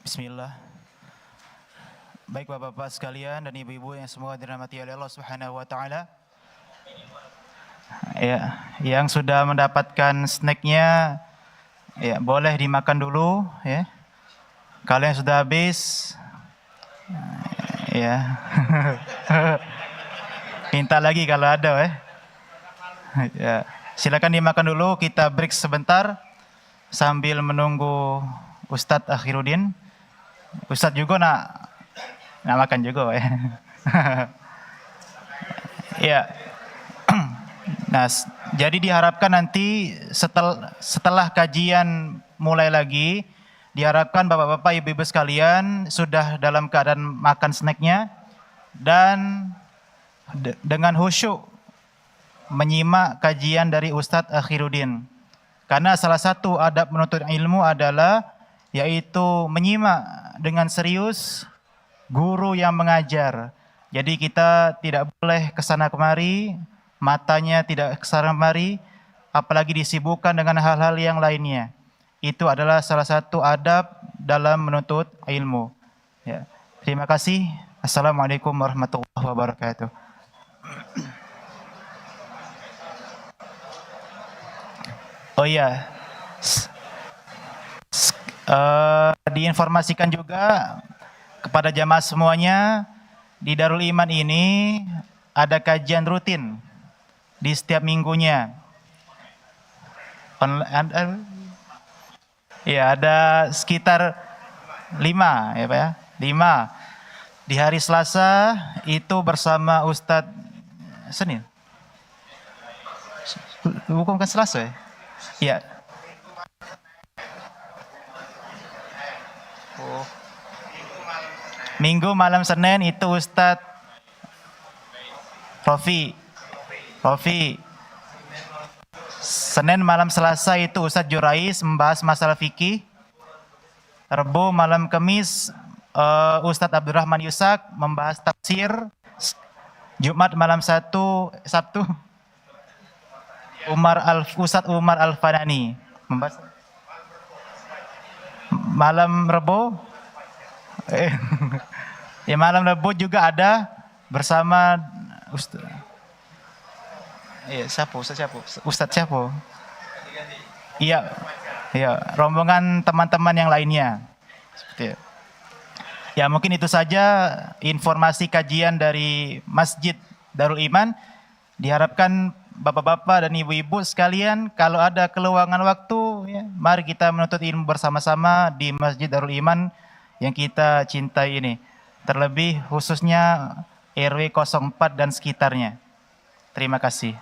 Bismillah. Baik Bapak-bapak sekalian dan Ibu-ibu yang semua dirahmati oleh Allah Subhanahu wa taala. Ya, yang sudah mendapatkan snacknya ya boleh dimakan dulu ya. Kalau yang sudah habis ya minta lagi kalau ada ya. Ya, silakan dimakan dulu, kita break sebentar sambil menunggu Ustadz Akhiruddin. Ustadz juga nak makan juga ya. Ya. Nah, jadi diharapkan nanti setelah kajian mulai lagi, diharapkan Bapak-bapak, Ibu-ibu sekalian sudah dalam keadaan makan snacknya dan dengan khusyuk menyimak kajian dari Ustadz Akhiruddin. Karena salah satu adab menuntut ilmu adalah yaitu menyimak dengan serius guru yang mengajar. Jadi kita tidak boleh kesana kemari, matanya tidak kesana kemari, apalagi disibukkan dengan hal-hal yang lainnya. Itu adalah salah satu adab dalam menuntut ilmu. Ya. Terima kasih. Assalamualaikum warahmatullahi wabarakatuh. Oh iya, diinformasikan juga kepada jamaah semuanya, di Darul Iman ini ada kajian rutin di setiap minggunya. Ya, ada sekitar 5 ya Pak ya, 5. Di hari Selasa itu bersama Ustadz Senin. Bukan Selasa ya? Ya. Oh. Minggu malam Senin itu Ustadz Rofi. Senin malam Selasa itu Ustadz Jurais membahas masalah fikih. Rabu malam Kamis Ustadz Abdurrahman Yusak membahas tafsir. Jumat malam Sabtu Ustadz Umar Al-Fanani membahas. Malam Rabu ya, malam Rabu juga ada bersama Ustadz siapa? Iya, rombongan teman-teman yang lainnya. Seperti itu. Ya, mungkin itu saja informasi kajian dari Masjid Darul Iman. Diharapkan Bapak-bapak dan Ibu-ibu sekalian, kalau ada keluangan waktu, ya, mari kita menuntut ilmu bersama-sama di Masjid Darul Iman yang kita cintai ini. Terlebih khususnya RW 04 dan sekitarnya. Terima kasih.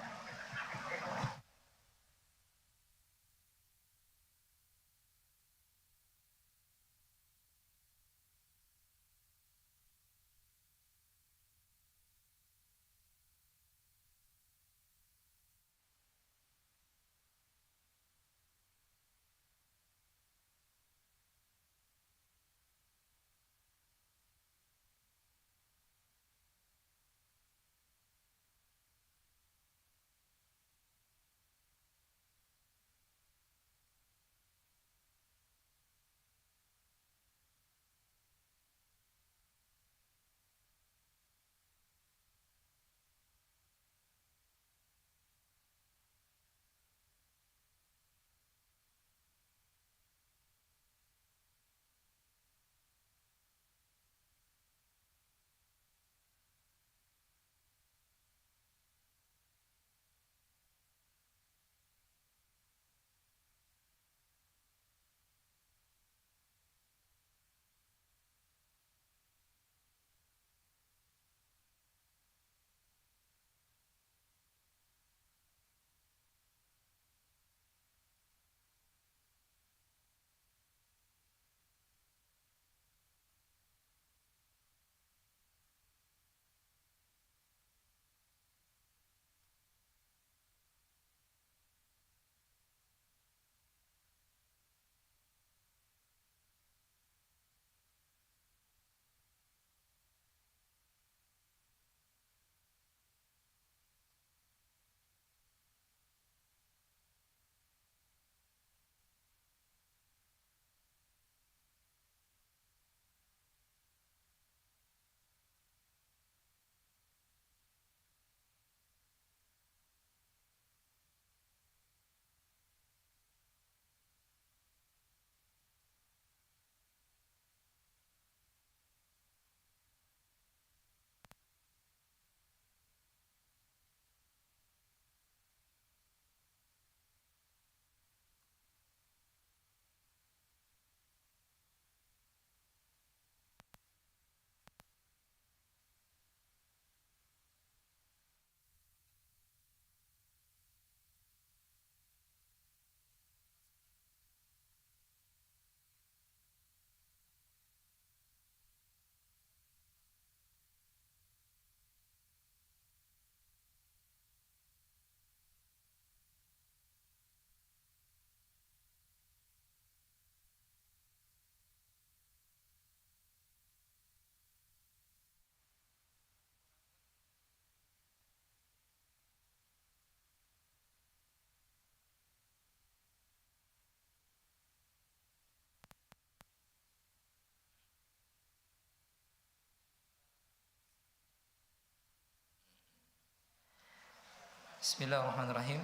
Bismillahirrahmanirrahim.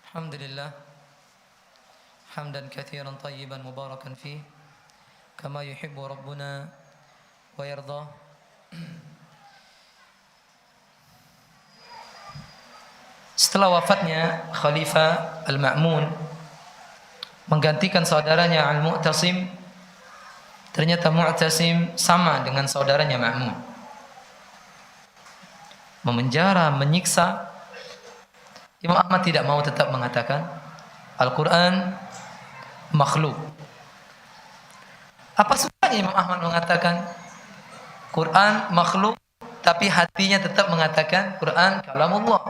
Alhamdulillah hamdan katsiran tayyiban mubarakan fih kama yuhibbu rabbuna wa yarda. Setelah wafatnya Khalifah Al-Ma'mun menggantikan saudaranya Al-Mu'tasim, ternyata Mu'tasim sama dengan saudaranya Ma'mun, memenjara, menyiksa. Imam Ahmad tidak mau, tetap mengatakan Al-Quran makhluk. Apa susahnya Imam Ahmad mengatakan Quran makhluk, tapi hatinya tetap mengatakan Quran kalamullah?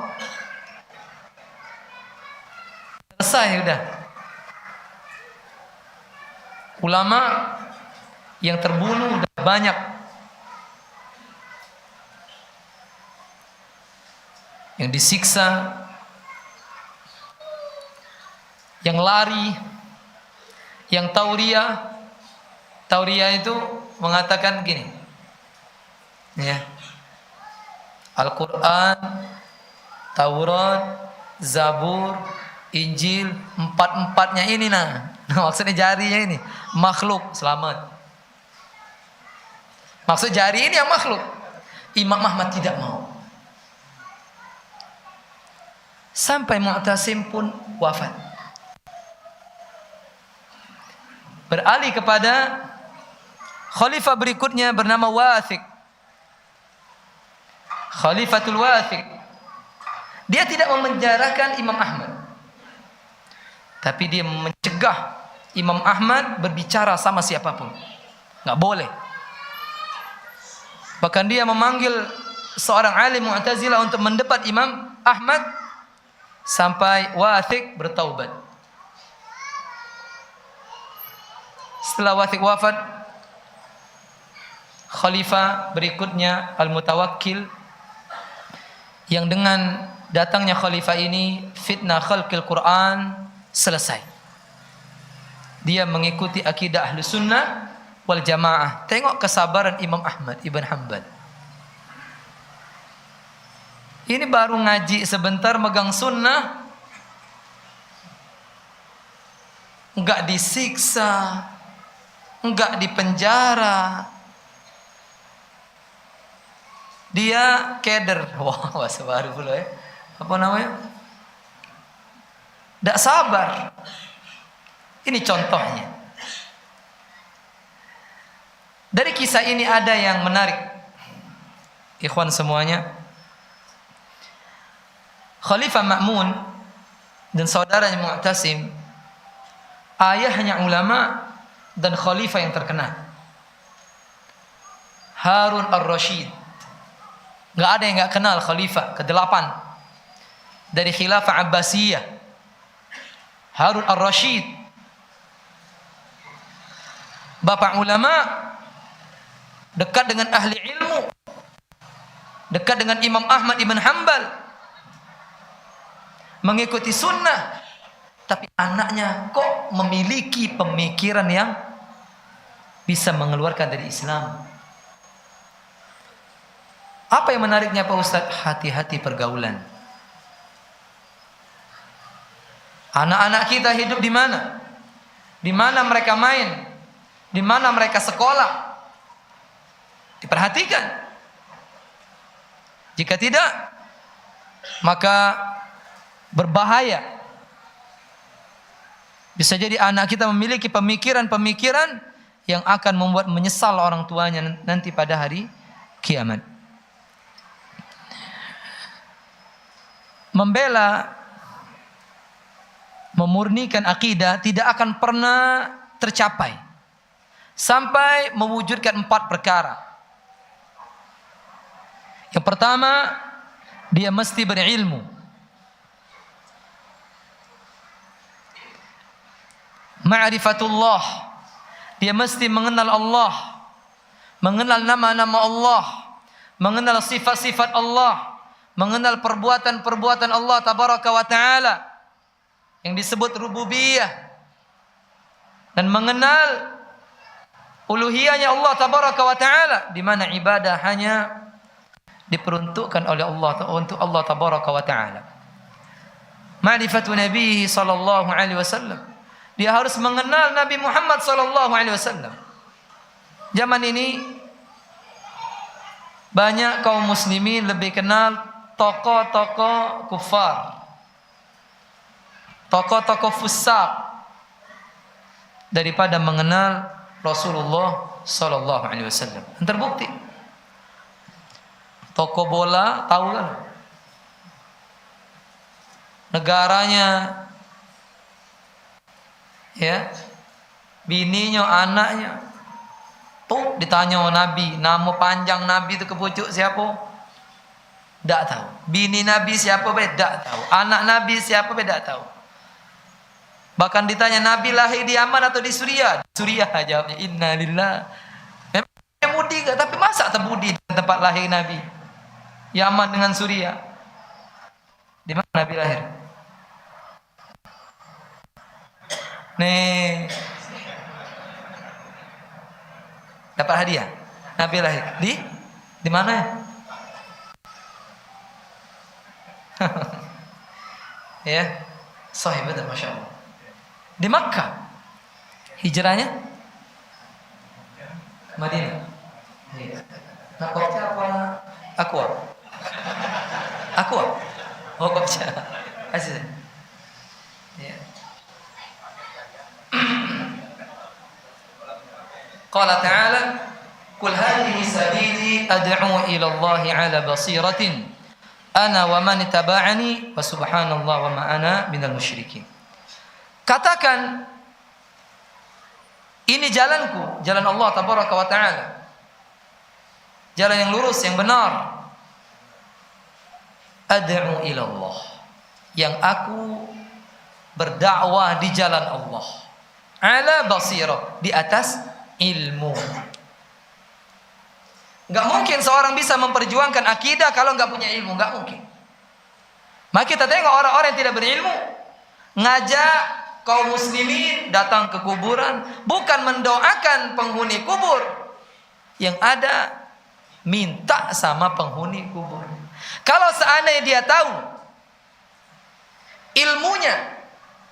Selesai sudah. Ulama yang terbunuh sudah banyak. Yang disiksa, yang lari, yang tauriah. Tauriah itu mengatakan gini, ya, Al-Quran, Taurat, Zabur, Injil, empat-empatnya ini maksudnya jarinya ini makhluk, selamat. Maksud jari ini yang makhluk. Imam Ahmad tidak mau. Sampai Mu'tasim pun wafat. Beralih kepada khalifah berikutnya bernama Wathiq. Khalifatul Wathiq. Dia tidak memenjarakan Imam Ahmad, tapi dia mencegah Imam Ahmad berbicara sama siapapun. Nggak boleh. Bahkan dia memanggil seorang alim Mu'tazilah untuk mendebat Imam Ahmad, sampai Wathiq bertaubat. Setelah Wathiq wafat, khalifah berikutnya Al-Mutawakkil, yang dengan datangnya khalifah ini fitnah khalqil Quran selesai. Dia mengikuti akidah Ahlus Sunnah wal Jamaah. Tengok kesabaran Imam Ahmad Ibn Hanbal. Ini baru ngaji sebentar, megang sunnah, enggak disiksa, enggak dipenjara. Dia keder. Wah, bahasa baru pula ya. Apa namanya? Enggak sabar. Ini contohnya. Dari kisah ini ada yang menarik, ikhwan semuanya. Khalifah Ma'mun dan saudaranya Mu'tasim, ayahnya ulama dan khalifah yang terkenal, Harun ar-Rasyid. Nggak ada yang nggak kenal khalifah ke-8 dari khilafah Abbasiyah, Harun ar-Rasyid, bapak ulama, dekat dengan ahli ilmu, dekat dengan Imam Ahmad Ibn Hanbal, mengikuti sunnah, tapi anaknya kok memiliki pemikiran yang bisa mengeluarkan dari Islam. Apa yang menariknya Pak Ustadz? Hati-hati pergaulan. Anak-anak kita hidup di mana? Di mana mereka main? Di mana mereka sekolah? Diperhatikan. Jika tidak, maka berbahaya. Bisa jadi anak kita memiliki pemikiran-pemikiran yang akan membuat menyesal orang tuanya nanti pada hari kiamat. Membela, memurnikan akidah tidak akan pernah tercapai sampai mewujudkan 4 perkara. Yang pertama, dia mesti berilmu. Ma'rifatullah, dia mesti mengenal Allah, mengenal nama-nama Allah, mengenal sifat-sifat Allah, mengenal perbuatan-perbuatan Allah tabaraka wa ta'ala yang disebut rububiyah, dan mengenal uluhiyahnya Allah tabaraka wa ta'ala, di mana ibadah hanya diperuntukkan oleh Allah untuk Allah tabaraka wa taala. Ma'rifatu Nabi sallallahu alaihi wasallam. Dia harus mengenal Nabi Muhammad sallallahu alaihi wasallam. Zaman ini banyak kaum muslimin lebih kenal tokoh-tokoh kufar, tokoh-tokoh fusaq daripada mengenal Rasulullah sallallahu alaihi wasallam. Terbukti. Toko bola tahu kan? Negaranya, ya, bininya, anaknya. Tuh ditanya Nabi, nama panjang Nabi itu kepucuk siapa? Tak tahu. Bini Nabi siapa? Tak tahu. Anak Nabi siapa? Tak tahu. Bahkan ditanya Nabi lahir di Yaman atau di Suriah? Suriah jawabnya. Innalillah. Memang dia mudi gak? Tapi masa terbudi di tempat lahir Nabi? Yaman dengan Suriah. Di mana Nabi lahir? Nih. Dapat hadiah. Nabi lahir di mana ya? Ya, sahih betul, masya Allah. Di Makkah. Hijrahnya Madinah. Nah, kopca apa? Aqua. Oh, kopca. Kasih. Ya. Qala ta'ala, "Qul hadhihi sabili ad'u ila Allah 'ala basiratin ana wa man ittaba'ani wa subhanallah wa ma ana minal musyrikin." Katakan, ini jalanku, jalan Allah tabaraka wa ta'ala. Jalan yang lurus, yang benar. Ad'u ila Allah. Yang aku berdakwah di jalan Allah. Ala basirah, di atas ilmu. Gak mungkin seorang bisa memperjuangkan akidah kalau gak punya ilmu, gak mungkin. Maka kita tengok orang-orang yang tidak berilmu ngajak kaum muslimin datang ke kuburan, bukan mendoakan penghuni kubur. Yang ada minta sama penghuni kubur. Kalau seandainya dia tahu ilmunya,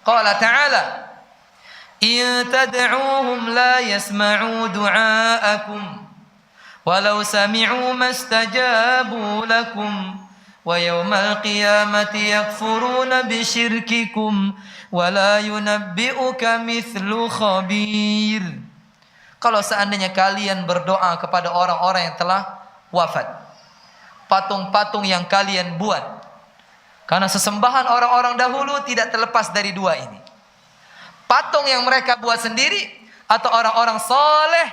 qala ta'ala, in tad'uuhum la yasma'u du'aakum walau sami'u mastajabu lakum wa yawmal qiyamati yakfuruna bisyirkikum wa la yunabbi'uka mithlu khabir. Kalau seandainya kalian berdoa kepada orang-orang yang telah wafat, patung-patung yang kalian buat, karena sesembahan orang-orang dahulu tidak terlepas dari dua ini. Patung yang mereka buat sendiri atau orang-orang soleh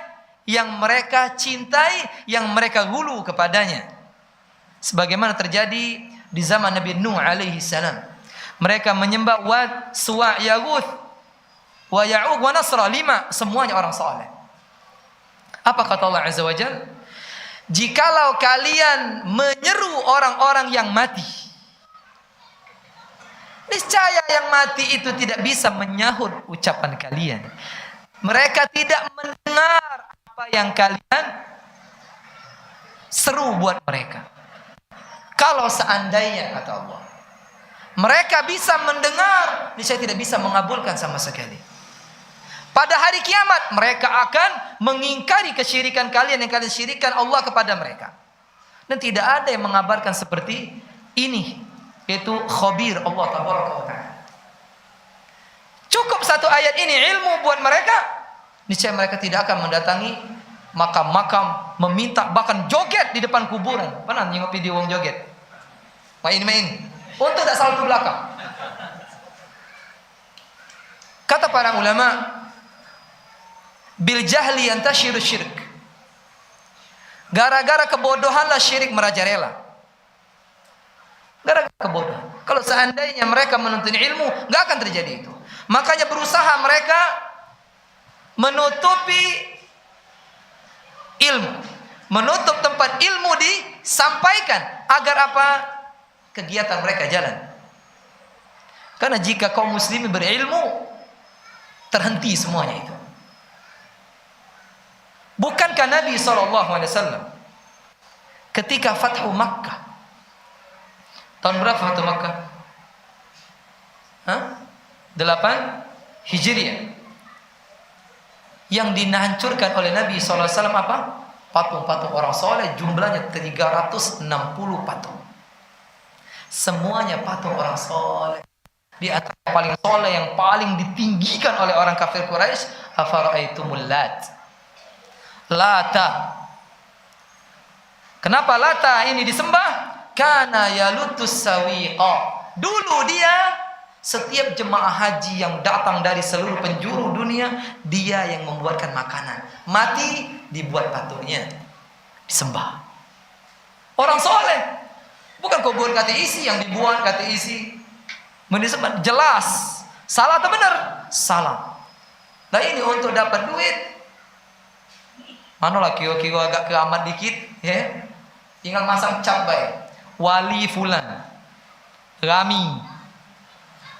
yang mereka cintai, yang mereka hulu kepadanya. Sebagaimana terjadi di zaman Nabi Nuh alaihi salam. Mereka menyembah Wad, Suwa', Yaguth, wa Ya'uq, wa Nasra, 5, semuanya orang soleh. Apa kata Allah Azza wa Jalla? Jikalau kalian menyeru orang-orang yang mati, niscaya yang mati itu tidak bisa menyahut ucapan kalian. Mereka tidak mendengar apa yang kalian seru buat mereka. Kalau seandainya, kata Allah, mereka bisa mendengar, niscaya tidak bisa mengabulkan sama sekali. Pada hari kiamat mereka akan mengingkari kesyirikan kalian yang kalian syirikkan Allah kepada mereka. Dan tidak ada yang mengabarkan seperti ini, yaitu khabir Allah tabaraka wa ta'ala. Cukup satu ayat ini ilmu buat mereka, niscaya mereka tidak akan mendatangi makam-makam, meminta, bahkan joget di depan kuburan. Pernah nengok video orang joget? Main-main untuk tak salto belakang. Kata para ulama, bil jahli yantashiru syirik. Gara-gara kebodohanlah syirik merajalela. Gara-gara kebodohan. Kalau seandainya mereka menuntut ilmu, nggak akan terjadi itu. Makanya berusaha mereka menutupi ilmu, menutup tempat ilmu disampaikan agar apa? Kegiatan mereka jalan. Karena jika kaum muslimin berilmu, terhenti semuanya itu. Bukankah Nabi SAW ketika Fathu Makkah. Tahun berapa Fathu Makkah? 8 Hijriah. Yang dihancurkan oleh Nabi SAW apa? Patung-patung orang soleh, jumlahnya 360 patung. Semuanya patung orang soleh. Di antara yang paling soleh, yang paling ditinggikan oleh orang kafir Quraisy, afara'aitumul Lat. Lata. Kenapa Lata ini disembah? Kana yalutus sawiqa. Dulu dia, setiap jemaah haji yang datang dari seluruh penjuru dunia, dia yang membuatkan makanan. Mati, dibuat patungnya, disembah. Orang soleh. Bukan kubur kata isi yang dibuat kata isi. Disembah. Jelas. Salah atau benar? Salah. Nah ini untuk dapat duit. Mana lah kio-kio agak keamat dikit, ya. Tinggal masang cap baik. Wali fulan. Rami.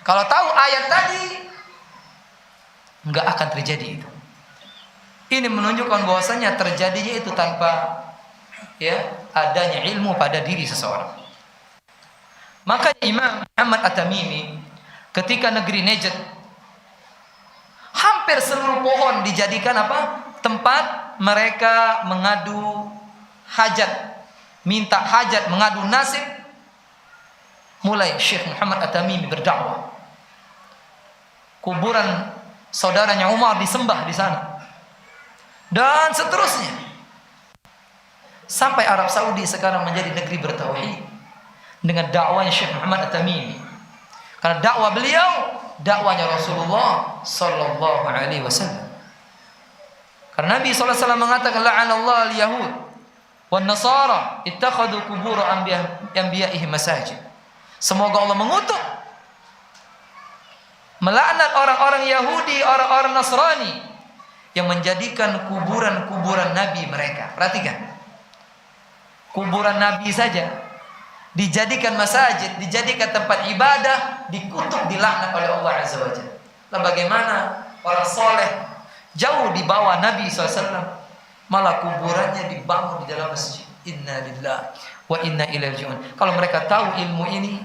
Kalau tahu ayat tadi, enggak akan terjadi itu. Ini menunjukkan bahwasanya terjadinya itu tanpa adanya ilmu pada diri seseorang. Maka Imam Muhammad At-Tamimi ketika negeri Najd, hampir seluruh pohon dijadikan apa? Tempat mereka mengadu hajat, minta hajat, mengadu nasib. Mulai Syekh Muhammad At-Tamimi berdakwah. Kuburan saudaranya Umar disembah di sana. Dan seterusnya. Sampai Arab Saudi sekarang menjadi negeri bertauhid dengan dakwahnya Syekh Muhammad At-Tamimi. Karena dakwah beliau, dakwahnya Rasulullah sallallahu alaihi wasallam. Karena Nabi sallallahu alaihi wasallam mengatakan la'anallahu al-yahud wan nasara ittakhadhu qubur anbiya'ihim masajid. Semoga Allah mengutuk, melaknat orang-orang Yahudi, orang-orang Nasrani yang menjadikan kuburan-kuburan nabi mereka. Perhatikan. Kuburan nabi saja dijadikan masjid, dijadikan tempat ibadah, dikutuk, dilaknat oleh Allah Azza wa Jalla. Lalu bagaimana orang soleh jauh di bawah Nabi SAW, malah kuburannya dibangun di dalam masjid. Inna lillahi wa inna ilaihi raji'un. Kalau mereka tahu ilmu ini,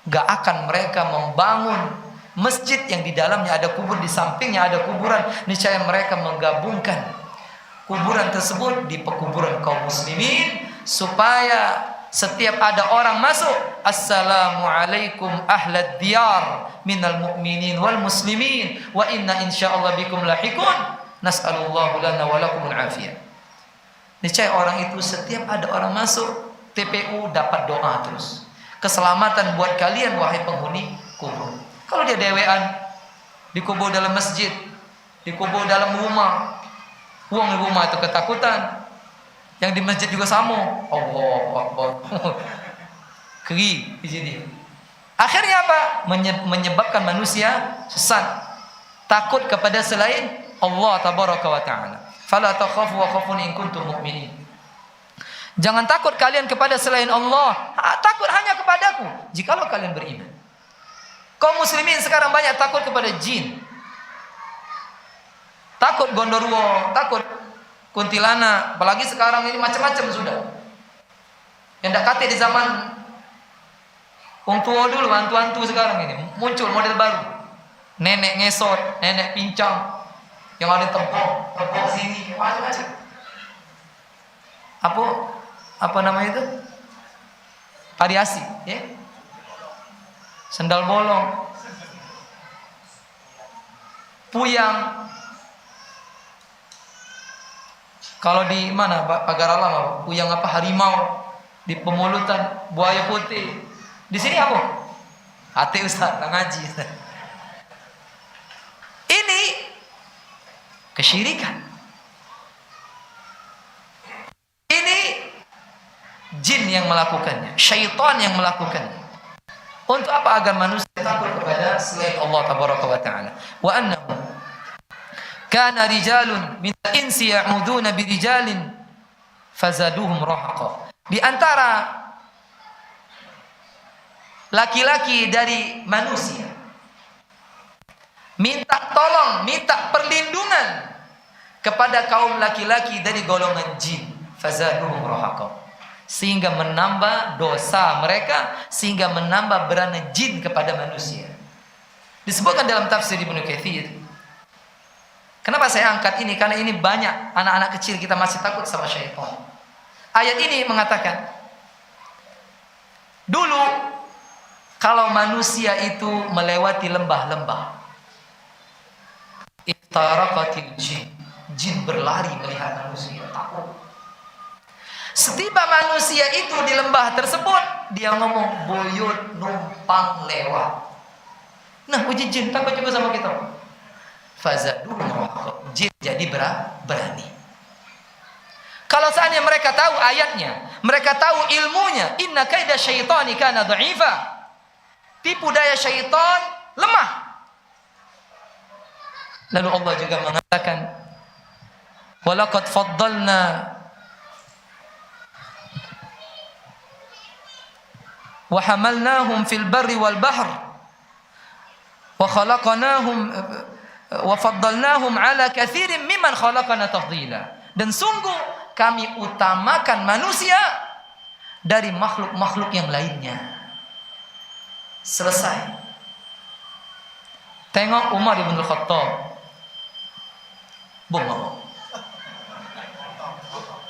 gak akan mereka membangun masjid yang di dalamnya ada kubur, di sampingnya ada kuburan. Niscaya mereka menggabungkan kuburan tersebut di pekuburan kaum muslimin, supaya setiap ada orang masuk, assalamualaikum ahlad diyar minal mu'minin wal muslimin wa inna insyaallah bikum lahikun nas'alullahu lana wa lakumul afiyah. Niscaya orang itu setiap ada orang masuk TPU dapat doa terus. Keselamatan buat kalian wahai penghuni kubur. Kalau dia dewean, dikubur dalam masjid, dikubur dalam rumah, uang di rumah itu ketakutan, yang di masjid juga sama. Allahu Akbar. Keri di sini. Akhirnya apa? Menyebabkan manusia sesat, takut kepada selain Allah tabaraka wa taala. Fala takhafu wa khafuni in kuntum mu'minin. Jangan takut kalian kepada selain Allah, takut hanya kepadaku jikalau kalian beriman. Kaum muslimin sekarang banyak takut kepada jin. Takut gondoruo, takut kuntilanak, apalagi sekarang ini macam-macam sudah. Yang dak kate di zaman wong tua dulu, hantu-hantu sekarang ini muncul model baru. Nenek ngesot, nenek pincang, yang ada tepuk sini, macam-macam. Apa namanya itu? Variasi, ya. Sendal bolong, puyang. Kalau di mana pagar alam, puyang apa, harimau, di Pemulutan buaya putih. Di sini apa? Hati Ustaz, ngaji. Ini kesyirikan. Ini jin yang melakukannya, syaitan yang melakukannya. Untuk apa? Agar manusia takut kepada selain Allah tabaraka wa taala. Wa annahu kana rijalun min al-insi ya'uduna bi rijalin fazaduhum rahaqa. Di antara laki-laki dari manusia minta tolong, minta perlindungan kepada kaum laki-laki dari golongan jin, fazaduhum rahaqa. sehingga menambah dosa mereka, sehingga menambah berana jin kepada manusia. Disebutkan dalam tafsir Ibnu Katsir. Kenapa saya angkat ini? Karena ini banyak anak-anak kecil kita masih takut sama syaitan. Ayat ini mengatakan, dulu kalau manusia itu melewati lembah-lembah, iftaraqatil jin berlari melihat manusia, takut. Setiba manusia itu di lembah tersebut, dia ngomong buyut numpang lewat. Nah, uji jin takut juga sama kita. Fazaduhum rahaqa, jin jadi berani. Kalau seandainya mereka tahu ayatnya, mereka tahu ilmunya, inna kaida syaitani kana dha'ifa. Tipu daya syaitan lemah. Lalu Allah juga mengatakan, walaqad faddalna wa hamalnahum fil barri wal bahr wa khalaqnahum wa faddalnahum ala katsirin mimman khalaqna tafdila. Dan sungguh kami utamakan manusia dari makhluk-makhluk yang lainnya. Selesai. Tengok Umar bin Khattab. Bohong.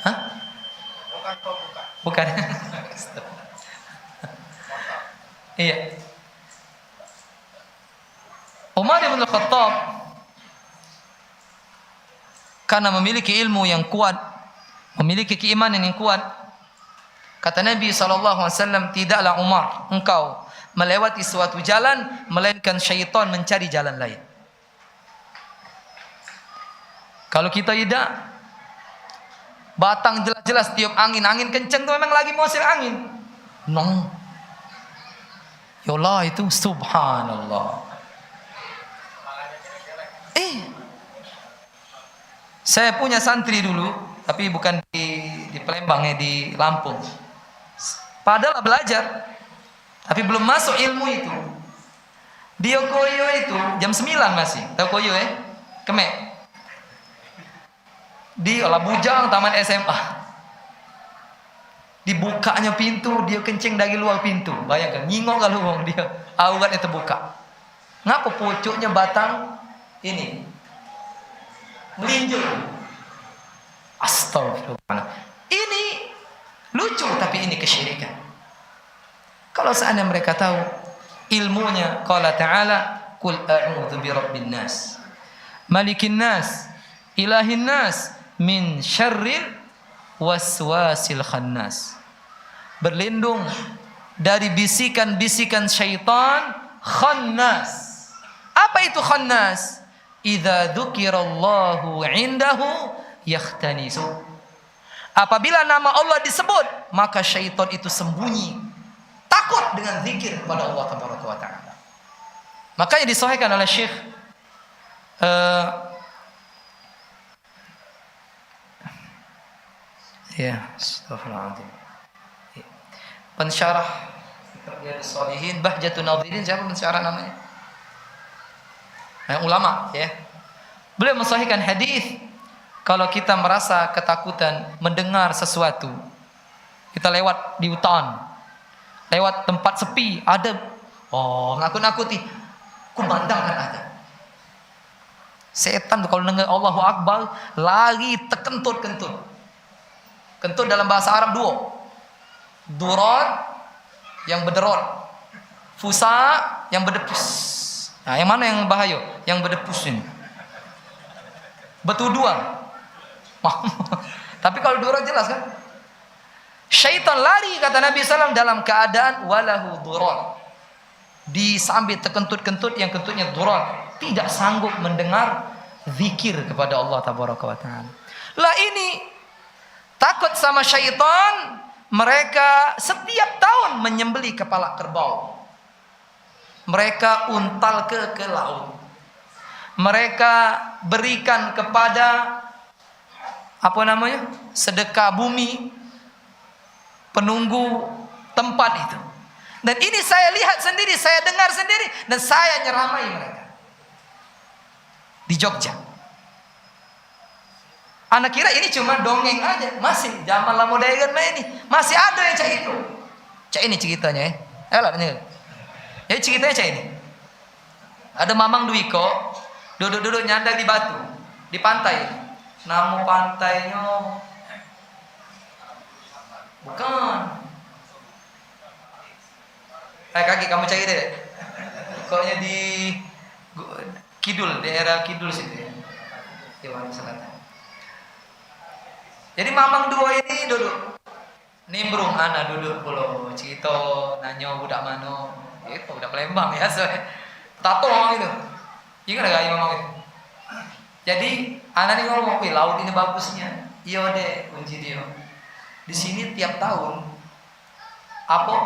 Hah? Bukan. Iya. Umar bin Khattab karena memiliki ilmu yang kuat, memiliki keimanan yang kuat, kata Nabi SAW, tidaklah Umar engkau melewati suatu jalan melainkan syaitan mencari jalan lain. Kalau kita tidak, batang jelas-jelas tiup angin, angin kencang itu memang lagi musim angin. No. Ya Allah, itu subhanallah. Saya punya santri dulu, tapi bukan di Palembang ya, di Lampung. Padahal belajar, tapi belum masuk ilmu itu. Di Koyo itu jam 9 masih. Tahu Koyo ya? Kemek. Di Labujang Taman SMA. Dibukanya pintu, dia kencing dari luar pintu. Bayangkan, nyingok kalau ngomong dia, auratnya terbuka. Ngapa pucuknya batang ini? Melinjur. Astagfirullah. Ini lucu, tapi ini kesyirikan. Kalau seandainya mereka tahu ilmunya, qala ta'ala, qul a'udzu birabbin nas, malikin nas, ilahin nas, min syarril waswasil khannas. Berlindung dari bisikan-bisikan syaitan khannas. Apa itu khannas? Idza dzukirallahu indahu yakhtanisu. Apabila nama Allah disebut, maka syaitan itu sembunyi, takut dengan zikir kepada Allah Tabaraka wa Ta'ala. Makanya disahihkan oleh Syekh astagfirullahaladzim, pensyarah Riyadhus Shalihin, Bahjatun Nadhirin, siapa pensyarah namanya? Ulama ya. Beliau mensahihkan hadis, kalau kita merasa ketakutan mendengar sesuatu, kita lewat di hutan, lewat tempat sepi, ada nakut-nakuti, kumandangkan ada. Setan tuh kalau dengar Allahu Akbar lari terkentut-kentut. Kentut dalam bahasa Arab dua. Durat yang berderot, fusa yang berdepus. Nah, yang mana yang bahaya? Yang berdepus ini. Betuduan. Tapi kalau durat jelas kan? Syaitan lari, kata Nabi SAW, dalam keadaan walahu durat. Disambil terkentut-kentut, yang kentutnya durat. Tidak sanggup mendengar zikir kepada Allah Tabaraka wa Ta'ala. Lah ini takut sama syaitan, mereka setiap tahun menyembelih kepala kerbau. Mereka untal ke laut. Mereka berikan kepada sedekah bumi, penunggu tempat itu. Dan ini saya lihat sendiri, saya dengar sendiri, dan saya nyeramai mereka di Jogja. Anak kira ini cuma dongeng aja. Masih zaman lama modern ini. Masih ada yang cak itu. Cak ini ceritanya ya. Ayolah ini. Ya ceritanya cak ini. Ada Mamang Dwiko duduk-duduk nyandar di batu di pantai. Nama pantainya bukan. Kaki kamu cari deh. Pokoknya di Kidul, daerah Kidul situ ya. Jawa Selatan. Jadi Mamang dua ini duduk. Nimbrung anak duduk pulau Cito, nanyo budak mano. Itu budak Palembang ya soalnya. Tato itu. Ingat gak ya Mamang itu? Jadi anak ini ngomong, "Wih, laut ini bagusnya." Iya deh, kunci dia. Di sini tiap tahun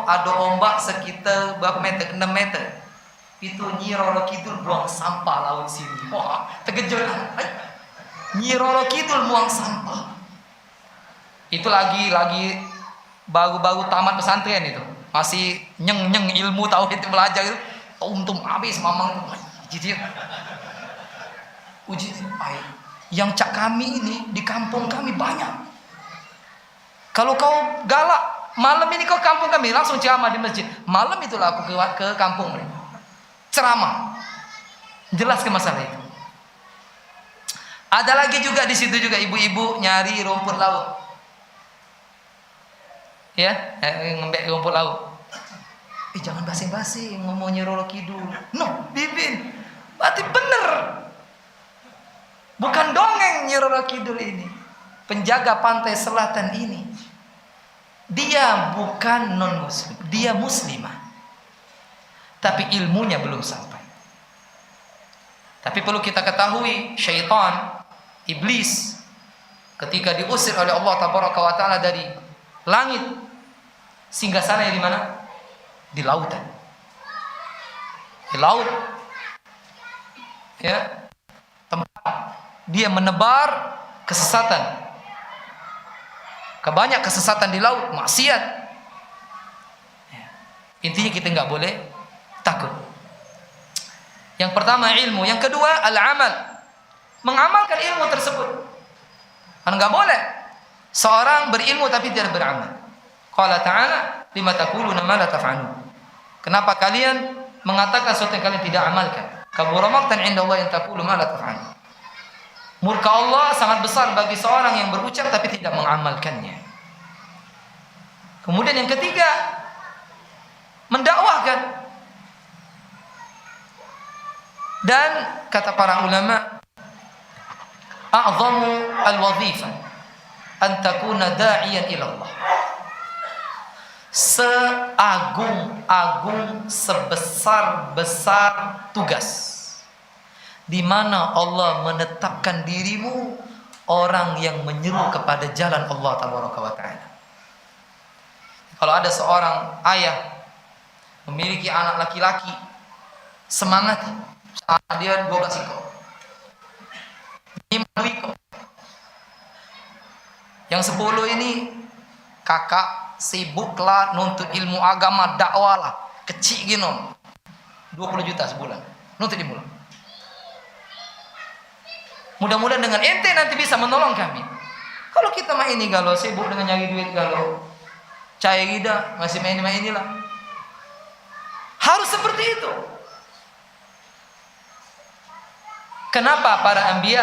ada ombak sekitar berapa meter? 6 meter. Itu Nyi Roro Kidul buang sampah laut sini. Wah, terkejut. Nyi Roro Kidul buang sampah. Itu lagi baru tamat pesantren itu. Masih nyeng ilmu tauhid belajar itu. Untung habis Mamang itu. Jadi uji yang cak kami ini di kampung kami banyak. Kalau kau galak, malam ini kau kampung kami langsung ceramah di masjid. Malam itulah aku ke kampung mereka. Ceramah. Jelaskan masalah itu. Ada lagi juga di situ juga ibu-ibu nyari rumput laut. Ya, ngembek rumput laut. Jangan basi-basi ngomong Nyi Roro Kidul. No, Bibin. Berarti bener. Bukan dongeng Nyi Roro Kidul ini. Penjaga pantai selatan ini. Dia bukan non-muslim, dia muslimah. Tapi ilmunya belum sampai. Tapi perlu kita ketahui, syaitan, iblis, ketika diusir oleh Allah Tabaraka wa Ta'ala dari langit, singgasananya di mana? Di lautan. Di laut. Ya. Tempat dia menebar kesesatan. Kebanyak kesesatan di laut, maksiat. Ya. Intinya kita nggak boleh takut. Yang pertama ilmu, yang kedua al-amal. Mengamalkan ilmu tersebut. Kan nggak boleh seorang berilmu tapi tidak beramal. Qala ta'ala lima taquluna ma la taf'alun. Kenapa kalian mengatakan sesuatu yang kalian tidak amalkan? Kabura maqtan 'inda Allah an taqulu ma la taf'alun. Murka Allah sangat besar bagi seorang yang berucap tapi tidak mengamalkannya. Kemudian yang ketiga, mendakwahkan. Dan kata para ulama, a'zamu al-wadhifah an takuna da'iyan ila Allah. Seagung-agung, sebesar-besar tugas di mana Allah menetapkan dirimu orang yang menyeru kepada jalan Allah Tabaraka wa Ta'ala. Kalau ada seorang ayah memiliki anak laki-laki, semangat dia 12 ekor, 5 ekor. Yang 10 ini kakak sibuklah nuntut ilmu agama, dakwah lah, kecil gini 20 juta sebulan nuntut ilmu. Mudah-mudahan dengan ente nanti bisa menolong kami. Kalau kita mah ini galau, sibuk dengan nyari duit galau, cahaya gida, masih main inilah. Harus seperti itu. Kenapa para anbiya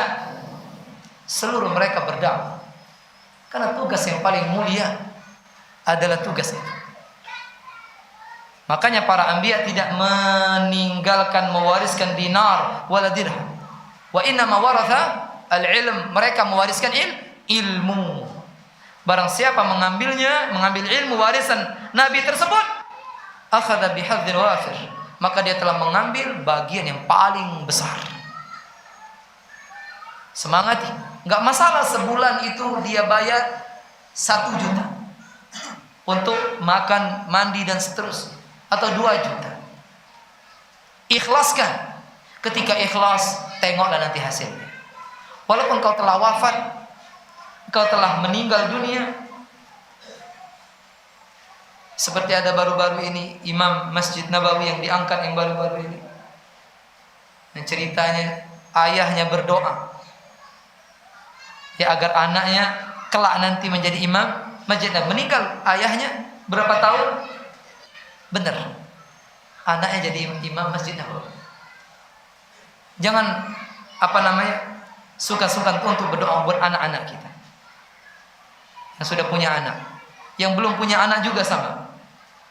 seluruh mereka berdakwah? Karena tugas yang paling mulia adalah tugas itu. Makanya para anbiya tidak meninggalkan mewariskan dinar wala dirham. Wa inna ma waratha al-ilm. Mereka mewariskan ilmu. Barang siapa mengambil ilmu warisan Nabi tersebut, akhadha bihadzin wafir, maka dia telah mengambil bagian yang paling besar. Semangati, nggak masalah sebulan itu dia bayar 1 juta untuk makan, mandi dan seterusnya, atau 2 juta. Ikhlaskan. Ketika ikhlas, tengoklah nanti hasilnya. Walaupun kau telah wafat, kau telah meninggal dunia. Seperti ada baru-baru ini Imam Masjid Nabawi yang diangkat yang baru-baru ini. Dan ceritanya ayahnya berdoa. Ya agar anaknya kelak nanti menjadi imam masjid. Nah, meninggal ayahnya berapa tahun? Benar. Anaknya jadi imam Masjid Nabawi. Jangan suka-suka untuk berdoa buat anak-anak kita yang sudah punya anak. Yang belum punya anak juga sama.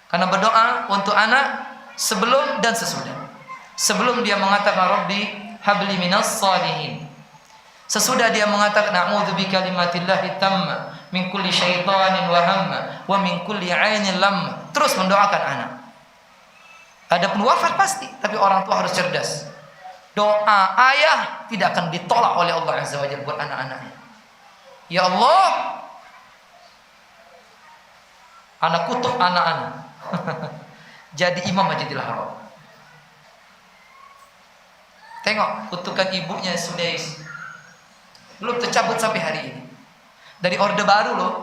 Karena berdoa untuk anak sebelum dan sesudah. Sebelum dia mengatakan Rabbi habli minas salihin. Sesudah dia mengatakan a'udzu bikalimatillahi tamma min kulli syaitanin wa hamma wa min kulli 'ainin lamma. Terus mendoakan anak. Adapun wafat pasti, tapi orang tua harus cerdas. Doa ayah tidak akan ditolak oleh Allah Azza wa Jalla buat anak-anaknya. Ya Allah, anak kutuk anak-anak. Jadi imam Masjidil Haram. Tengok kutukan ibunya Sudais. Belum tercabut sampai hari ini. Dari Orde Baru loh.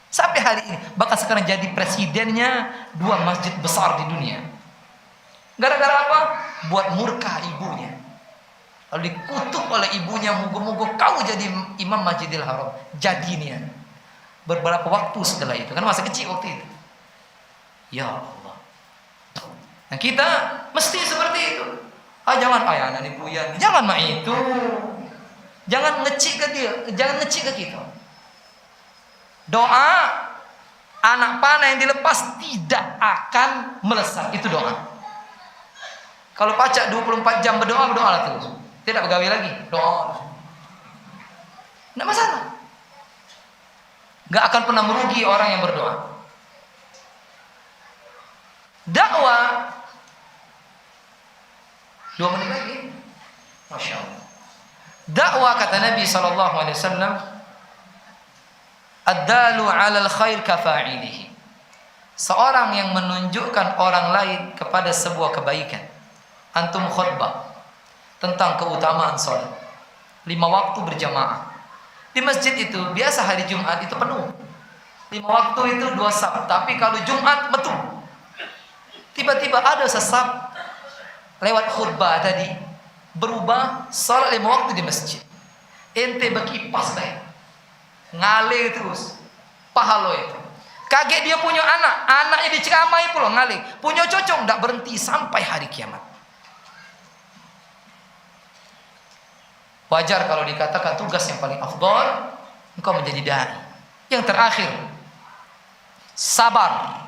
Sampai hari ini. Bahkan sekarang jadi presidennya 2 masjid besar di dunia. Gara-gara apa? Buat murka ibunya. Lalu dikutuk oleh ibunya, moga-moga kau jadi imam Masjidil Haram. Jadi nih ya. Beberapa waktu setelah itu. Kan masa kecil waktu itu. Ya Allah. Nah kita mesti seperti itu. Jangan anak nih buyan. Jangan mah itu. Jangan ngecik ke dia, jangan ngecik ke kita. Doa anak panah yang dilepas tidak akan melesat. Itu doa. Kalau pacak 24 jam berdoa lah terus. Tidak begawe lagi, doa. Tidak masalah. Gak akan pernah merugi orang yang berdoa. Dakwah 2 menit lagi. Masya Allah. Dakwah kata Nabi SAW, ad-dalu 'alal khair kafa'ilihi. Seorang yang menunjukkan orang lain kepada sebuah kebaikan. Antum khutbah tentang keutamaan salat 5 waktu berjamaah. Di masjid itu biasa hari Jumat itu penuh. 5 waktu itu 2 saf, tapi kalau Jumat betul. Tiba-tiba ada sesab lewat khutbah tadi berubah salat 5 waktu di masjid. Ente berkipas baik. Ngalih terus. Pahala itu. Kaget dia punya anak. Anaknya diceramai pula ngalih. Punya cocok tidak berhenti sampai hari kiamat. Wajar kalau dikatakan tugas yang paling afdal engkau menjadi dai. Yang terakhir, sabar.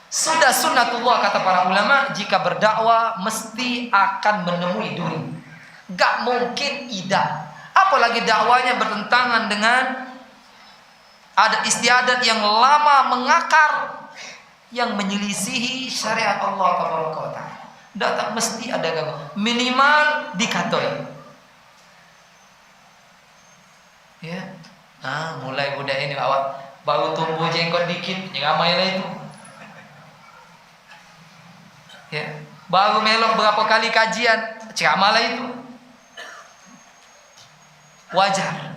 Sudah sunnatullah kata para ulama, jika berdakwah mesti akan menemui duri. Gak mungkin tidak. Apalagi dakwanya bertentangan dengan adat istiadat yang lama mengakar, yang menyelisihi syariat Allah Taala. Datang mesti ada gangguan. Minimal dikatoi. Ya. Mulai budak ini awak baru tumbuh jenggot dikit, nyeramai lah itu. Ya, baru melok berapa kali kajian, ceramalah itu. Wajar.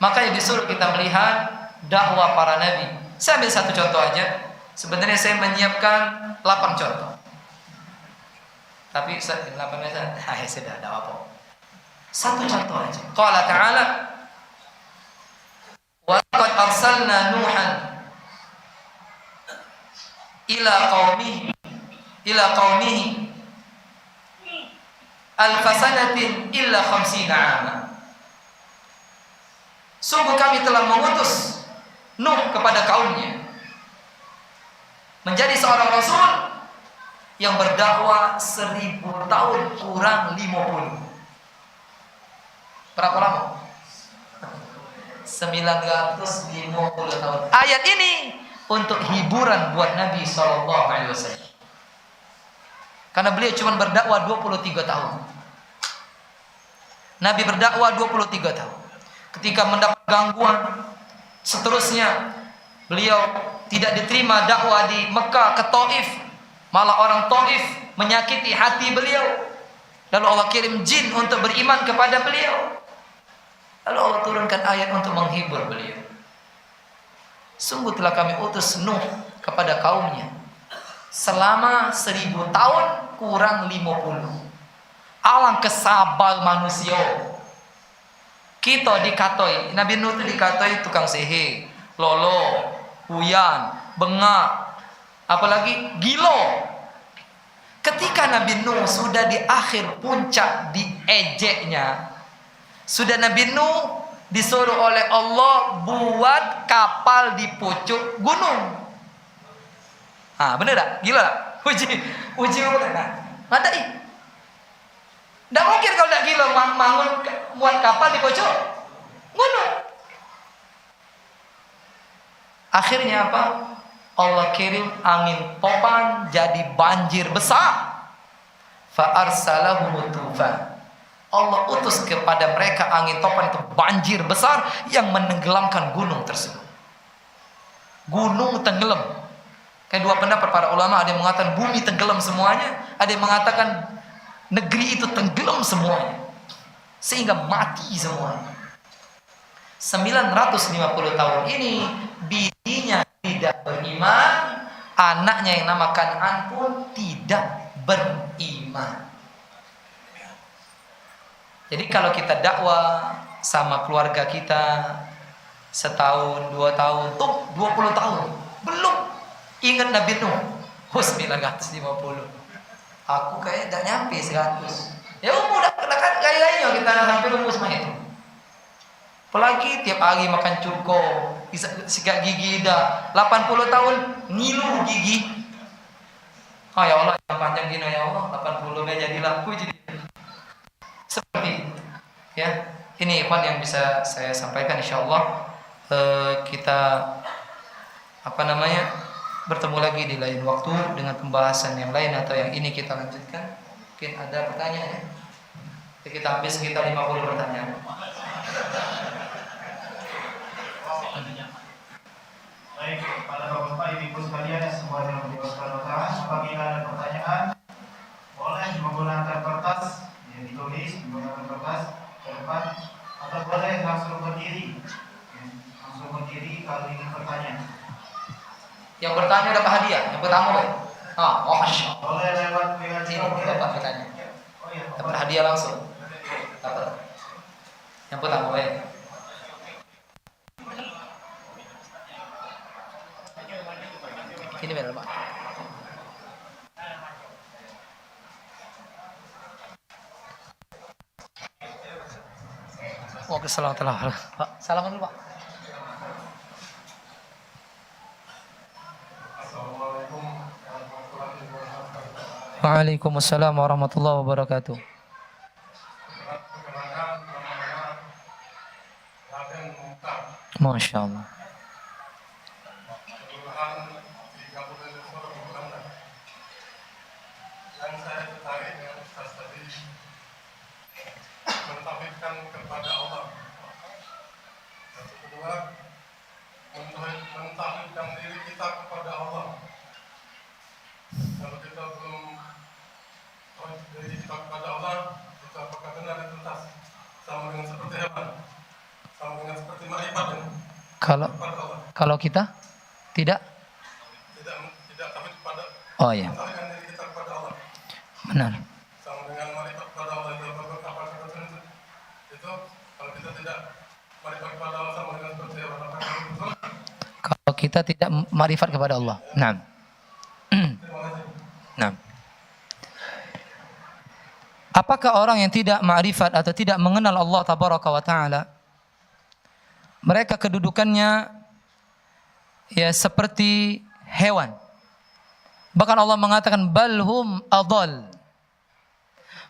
Makanya disuruh kita melihat dakwah para nabi. Saya ambil satu contoh aja. Sebenarnya saya menyiapkan 8 contoh. Tapi 8 sudah ada apa. Satu contoh aja. Qala ta'ala wa laqad arsalna Nuhan ila qaumihi alfasanatin illa 50 'ama. Sungguh kami telah mengutus Nuh kepada kaumnya menjadi seorang rasul yang berdakwah 1000 tahun kurang 50. Berapa lama? 950 tahun. Ayat ini untuk hiburan buat Nabi SAW. Karena beliau cuma berdakwah 23 tahun. Nabi berdakwah 23 tahun. Ketika mendapat gangguan, seterusnya beliau tidak diterima dakwah di Mekah ke Taif. Malah orang Taif menyakiti hati beliau. Lalu Allah kirim jin untuk beriman kepada beliau. Lalu Allah turunkan ayat untuk menghibur beliau. Sungguh telah kami utus Nuh kepada kaumnya selama 1000 tahun kurang 50. Alangkah sabar manusia. Kita dikatoi, Nabi Nuh itu dikatoi tukang sihir, lolo, huyan, bengak, apalagi gilo. Ketika Nabi Nuh sudah di akhir puncak diejeknya, sudah Nabi Nuh disuruh oleh Allah buat kapal di pucuk gunung. Ah, bener tak? Gila tak? Uji bener tak? Ada ih. Tidak mungkin kalau tidak gila bangun buat kapal di pucuk gunung. Akhirnya apa? Allah kirim angin topan jadi banjir besar. Fa arsalahum tufan. Allah utus kepada mereka angin topan itu banjir besar yang menenggelamkan gunung tersebut. Gunung tenggelam. Kayak dua pendapat para ulama, ada yang mengatakan bumi tenggelam semuanya, ada yang mengatakan negeri itu tenggelam semuanya. Sehingga mati semuanya. 950 tahun ini bininya tidak beriman, anaknya yang nama Kan'an pun tidak beriman. Jadi kalau kita dakwah sama keluarga kita setahun, 2 tahun, tuh 20 tahun, belum ingat Nabi Nuh. 950. Aku kayak tidak nyampe 100. Ya udah kan gaya-gaya kita hampir umur semua itu. Apalagi tiap hari makan cuko, sikat gigi dah 80 tahun ngilu gigi. Oh ya Allah, yang panjang gini ya Allah, 80 jadilah aku jadi. Seperti itu. Ya, ini ikhwan yang bisa saya sampaikan, insyaallah kita bertemu lagi di lain waktu dengan pembahasan yang lain atau yang ini kita lanjutkan. Mungkin ada pertanyaan ya. Kita habis sekitar 50 pertanyaan. Baik, pada Bapak Ibu sekalian semua yang dipersilakan, apabila ada pertanyaan boleh menggunakan kertas yang ditulis, menggunakan kertas ke depan, atau boleh langsung berdiri. Langsung berdiri kalau ingin bertanya. Yang bertanya dapat hadiah, yang pertama boleh. Masya Allah. Boleh lewat Ini dapat bertanya. Dapat hadiah langsung. Dapat. Yang pertama boleh. Ini benar Pak. Assalamualaikum. Pak, salaman dulu Pak. Waalaikumsalam warahmatullahi wabarakatuh. Masya Allah. Yang saya tertarik dengan Ustaz tadi mentauhidkan kepada Allah. Yang kedua, mentauhidkan diri kita kepada Allah. Kalau kita belum diri kita kepada Allah, kita apakah benar dan tuntas? Sama dengan seperti hewan, sama dengan seperti makrifat kepada Allah. Kalau kita tidak tauhid kepada iya. mentauhidkan diri kita kepada Allah. Benar. Sama dengan makrifat kepada Allah itu apakah betul? Itu kalau kita tidak makrifat kepada Allah sama dengan seperti hewan, apakah betul? Kalau kita tidak marifat kepada Allah. Nah. Nah. Apakah orang yang tidak ma'rifat atau tidak mengenal Allah tabaraka wa ta'ala, mereka kedudukannya ya seperti hewan. Bahkan Allah mengatakan balhum adall.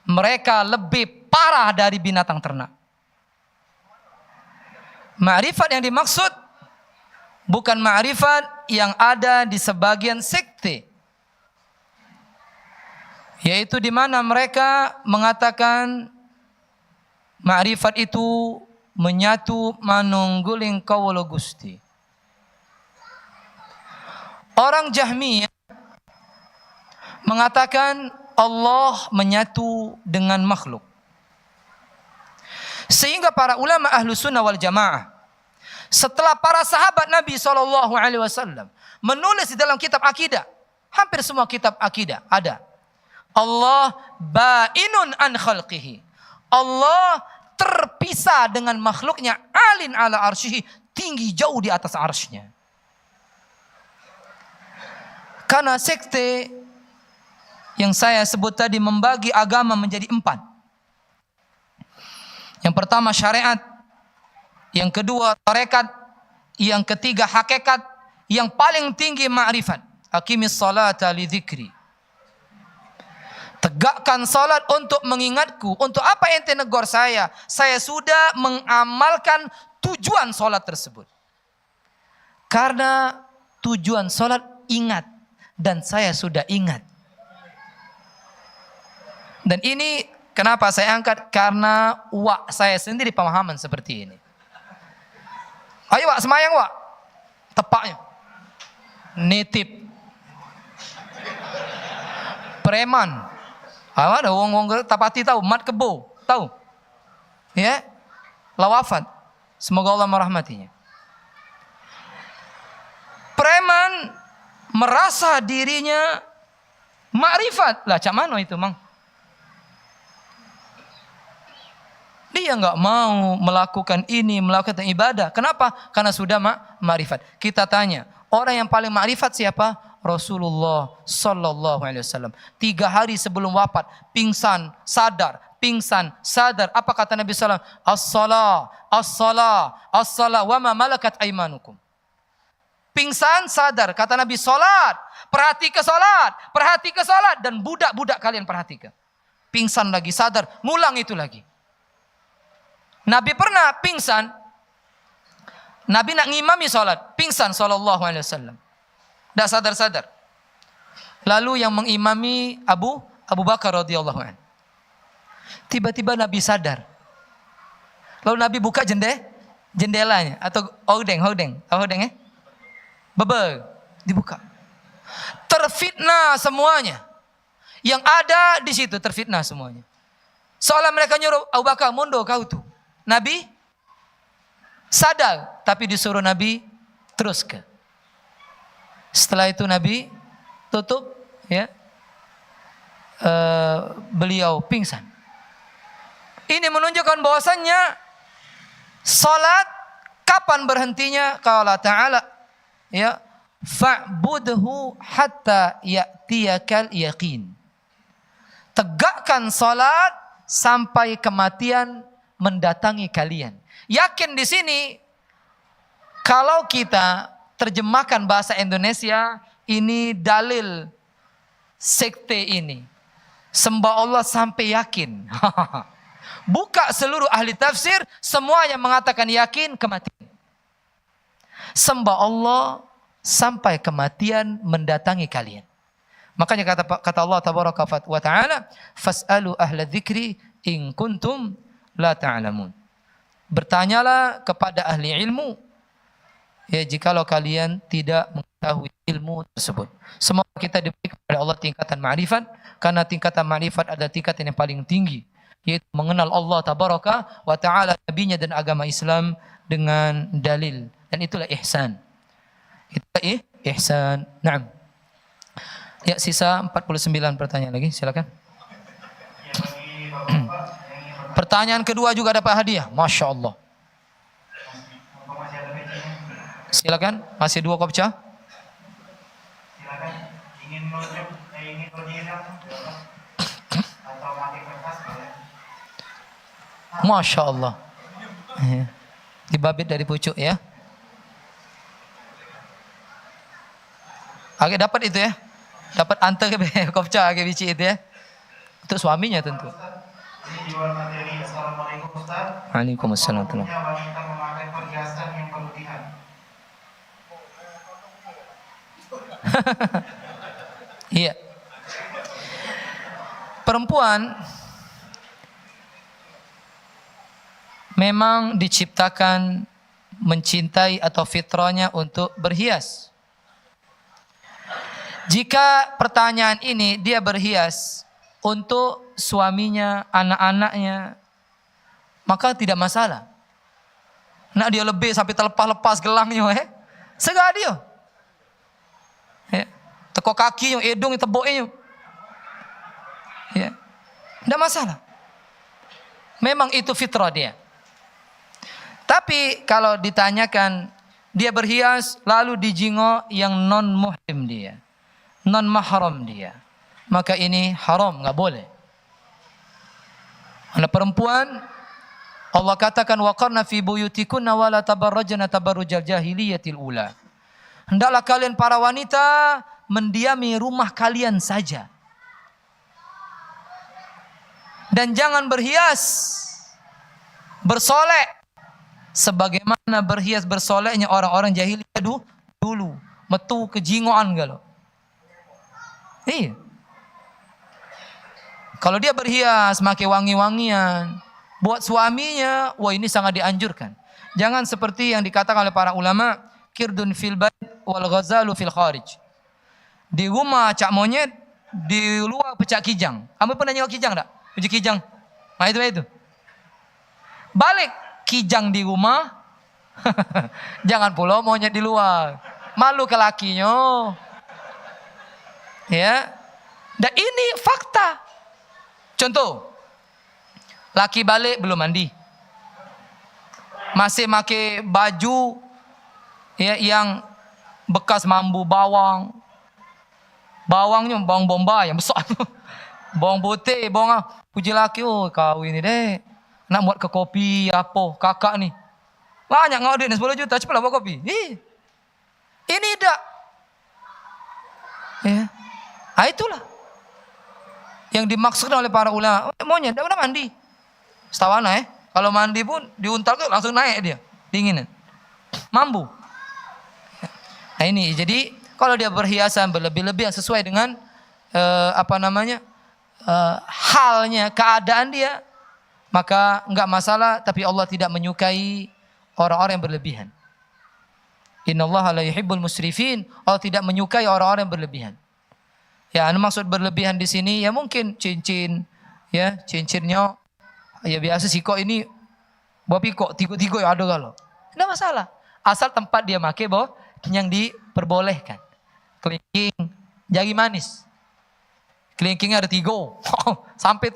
Mereka lebih parah dari binatang ternak. Ma'rifat yang dimaksud bukan ma'rifat yang ada di sebagian sekte, yaitu di mana mereka mengatakan ma'rifat itu menyatu manungguling kawula Gusti. Orang Jahmiyah mengatakan Allah menyatu dengan makhluk. Sehingga para ulama ahlu sunnah wal jamaah, setelah para sahabat Nabi SAW menulis di dalam kitab akidah, hampir semua kitab akidah ada, Allah ba'inun an khalqihi. Allah terpisah dengan makhluknya, alin ala arsyihi, tinggi jauh di atas arsy-Nya. Karena sekte yang saya sebut tadi membagi agama menjadi 4. Yang pertama syariat, yang kedua tarekat, yang ketiga hakikat, yang paling tinggi ma'rifat. Aqimis salata li dzikri. Tegakkan salat untuk mengingatku. Untuk apa ente negor saya? Saya sudah mengamalkan tujuan salat tersebut. Karena tujuan salat ingat. Dan saya sudah ingat. Dan ini kenapa saya angkat? Karena saya sendiri pemahaman seperti ini. Ayo Wak, semayang Wak. Tepaknya. Nitip. Preman. Ada wong-wong tapati tahu, mat kebo, tahu. Ya. Lawafat. Semoga Allah merahmatinya. Preman merasa dirinya makrifat. Lah, cak mano itu, Mang? Dia nggak mau melakukan ini, melakukan ibadah. Kenapa? Karena sudah makrifat. Kita tanya, orang yang paling makrifat siapa? Rasulullah Sallallahu Alaihi Wasallam. 3 hari sebelum wafat, pingsan, sadar, pingsan, sadar. Apa kata Nabi Sallam? As-salah, as-salah, as-salah, wa ma malakat aimanukum. Pingsan, sadar. Kata Nabi, salat, perhati ke salat, dan budak-budak kalian perhatikan. Pingsan lagi, sadar, ngulang itu lagi. Nabi pernah pingsan, Nabi nak ngimami salat, pingsan Sallallahu Alaihi Wasallam. Tidak sadar-sadar. Lalu yang mengimami Abu Bakar radhiyallahu anhu. Tiba-tiba Nabi sadar. Lalu Nabi buka jendelanya atau hodeng ya? Bebel, dibuka. Terfitnah semuanya. Yang ada di situ terfitnah semuanya. Seolah mereka nyuruh Abu Bakar, mundur kau tuh. Nabi sadar, tapi disuruh Nabi teruskan. Setelah itu Nabi tutup, ya, beliau pingsan. Ini menunjukkan bahwasannya salat kapan berhentinya? Qala ta'ala, ya, fa'budhu hatta ya'tiyakal yaqin. Tegakkan salat sampai kematian mendatangi kalian. Yakin di sini kalau kita terjemahkan bahasa Indonesia, ini dalil sekte ini. Sembah Allah sampai yakin. Buka seluruh ahli tafsir, semuanya mengatakan yakin kematian. Sembah Allah sampai kematian mendatangi kalian. Makanya kata Allah tabaraka wa ta'ala, fas'alu ahla dzikri in kuntum la ta'lamun. Bertanyalah kepada ahli ilmu, ya, jikalau kalian tidak mengetahui ilmu tersebut. Semoga kita diberi kepada Allah tingkatan ma'rifat, karena tingkatan ma'rifat adalah tingkatan yang paling tinggi, yaitu mengenal Allah tabaraka wa ta'ala, nabinya dan agama Islam dengan dalil. Dan itulah ihsan. Itulah ihsan. Naam. Ya, sisa 49 pertanyaan lagi, silakan. Pertanyaan kedua juga dapat hadiah. Masya Allah. Silakan, masih 2 kopca. Silakan, ingin berjiram atau mati kertas boleh. Masya Allah. Dibabit dari pucuk ya. Oke, dapat itu ya. Dapat antar ke kopca ke bici itu ya. Untuk suaminya tentu. Ini jual materi. Assalamualaikum Ustaz. Waalaikumsalam. Hukumnya wanita memakai perhiasan yang berlebihan. Iya. Perempuan memang diciptakan mencintai atau fitrahnya untuk berhias. Jika pertanyaan ini dia berhias untuk suaminya, anak-anaknya, maka tidak masalah. Nak dia lebih sampai terlepas-lepas gelangnya, segala dia. Teko kaki yang edung teboknya. Ya. Tidak masalah. Memang itu fitrah dia. Tapi kalau ditanyakan dia berhias lalu dijingo yang non muhrim dia, non mahram dia, maka ini haram, nggak boleh. Anak perempuan Allah katakan waqarna fi buyutikunna wa la tabarrajna tabarrujal jahiliyatil ula. Hendaklah kalian para wanita mendiami rumah kalian saja. Dan jangan berhias bersolek sebagaimana berhias bersoleknya orang-orang jahiliyah dulu. Metu kejingoan galo. Iya. Kalau dia berhias, pakai wangi-wangian, buat suaminya, wah ini sangat dianjurkan. Jangan seperti yang dikatakan oleh para ulama, kirdun fil bait wal ghazalu fil kharij. Di rumah cak monyet, di luar pecak kijang. Kamu pernah nengok kijang tak? Pecak kijang. Nah itu. Balik kijang di rumah, jangan pula monyet di luar. Malu ke lakinya. Ya. Dan ini fakta. Contoh, laki balik belum mandi, masih pakai baju ya, yang bekas mambu bawang, bawangnya bawang bombay yang besar, bawang putih, bawang puji laki, oh kau ini deh, nak buat ke kopi apa, kakak nih, banyak ngaudik 10 juta, cepatlah buat kopi, ini dak, ya, itulah yang dimaksudkan oleh para ulama. Maunya tidak pernah mandi. Setahu ana kalau mandi pun diuntal ke langsung naik dia, dinginan. Mampu. Nah ini jadi kalau dia berhiasan berlebih-lebihan sesuai dengan halnya, keadaan dia, maka enggak masalah, tapi Allah tidak menyukai orang-orang yang berlebihan. Innallaha la yuhibbul musrifin. Allah tidak menyukai orang-orang yang berlebihan. Ya, maksud berlebihan di sini ya mungkin cincin, ya cincinnya ya biasa sih kok ini bawa pikok tiga ya ada kalau, tidak masalah. Asal tempat dia make boh yang diperbolehkan. Kelingking, jari manis, kelingkingnya ada 3, sampai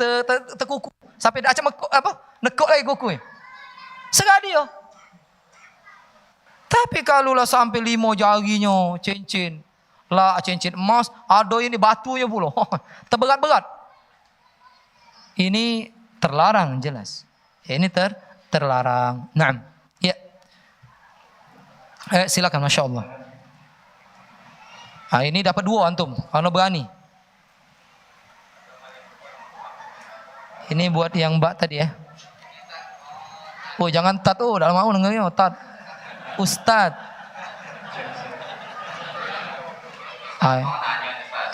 terkuku, sampai dah macam nekok lagi kuku ya, sekali yo. Tapi kalau lah sampai 5 jarinya cincin. Lah cincin emas, ada ini batunya pula. Terberat-berat. Ini terlarang jelas. Ini terlarang. Naam. Ya. Silakan, Masya Allah. Ini dapat 2 antum, kalau berani. Ini buat yang mbak tadi ya. Oh jangan tat, dalam mau dengarnya tat. Ustad.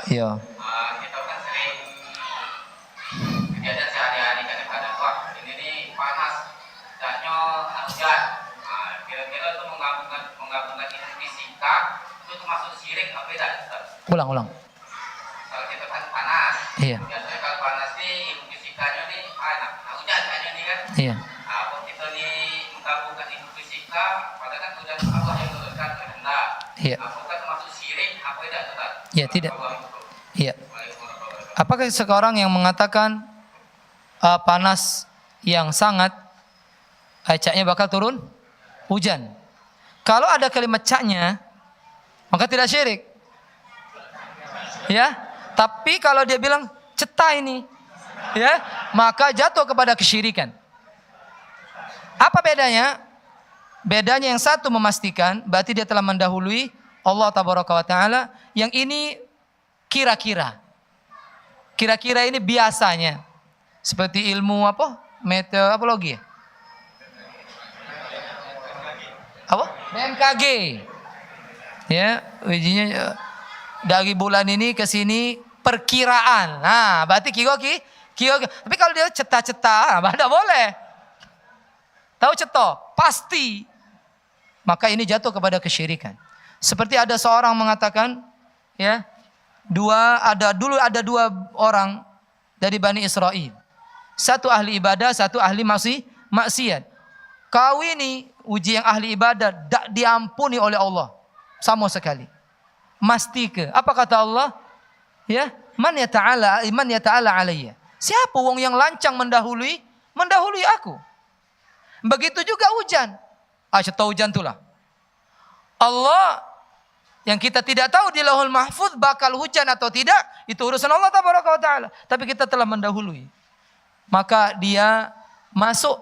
Iya. Kita kan sering kegiatan sehari-hari kadang-kadang wah ini nih panas, tidaknya hujan. Kira-kira itu menggabungkan ilmu fisika itu termasuk syirik apa tidak? Ulang. Kalau kita kan panas, Iya. biasanya kalau panas nih ilmu fisikanya nih hujan kayaknya nih kan. Iya. Kalau kita nih menggabungkan ilmu fisika, padahal kan hujan Allah yang menurunkan kehendak. Iya. Apakah termasuk syirik apa tidak? Ya tidak. Iya. Apakah seseorang yang mengatakan panas yang sangat caknya bakal turun hujan? Kalau ada kalimat caknya, maka tidak syirik. Ya. Tapi kalau dia bilang ceta ini, ya, maka jatuh kepada kesyirikan. Apa bedanya? Bedanya yang satu memastikan, berarti dia telah mendahului Allah tabaraka wa taala. Yang ini kira-kira. Kira-kira ini biasanya. Seperti ilmu meteorologi ya? Apa? BMKG. Ya, ujinya dari bulan ini ke sini perkiraan. Nah, berarti kira. Tapi kalau dia ceta-ceta, tidak boleh. Tahu ceta? Pasti. Maka ini jatuh kepada kesyirikan. Seperti ada seorang mengatakan, ya, dulu ada 2 orang dari Bani Israel. Satu ahli ibadah, satu ahli maksiat. Kau ini uji yang ahli ibadah tak diampuni oleh Allah sama sekali. Mastike. Apa kata Allah? Ya, man ya ta'ala alayya. Siapa wong yang lancang mendahului mendahului aku. Begitu juga hujan. Tahu hujan itulah. Allah yang kita tidak tahu di Lauhul Mahfuz bakal hujan atau tidak, itu urusan Allah Tabaraka wa Ta'ala. Tapi kita telah mendahului. Maka dia masuk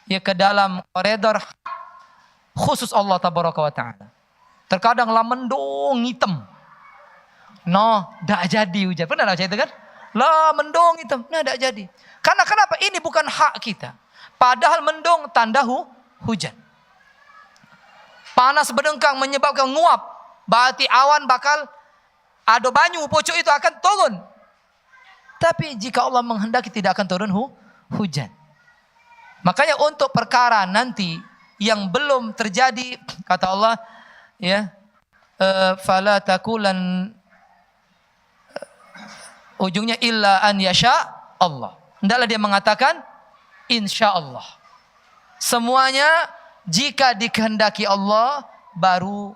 ya ke dalam koridor khusus Allah Tabaraka wa Ta'ala. Terkadang lah mendung hitam. Tak jadi hujan. Pernah baca itu kan? Lah mendung hitam. Tak jadi. Karena kenapa? Ini bukan hak kita. Padahal mendung tanda hujan. Panas berdengkang menyebabkan nguap. Berarti awan bakal ada banyu, pucuk itu akan turun. Tapi jika Allah menghendaki tidak akan turun hujan. Makanya untuk perkara nanti yang belum terjadi, kata Allah, ya, fala takulan, ujungnya illa an yasha Allah. Hendaklah dia mengatakan insya Allah. Semuanya jika dikehendaki Allah baru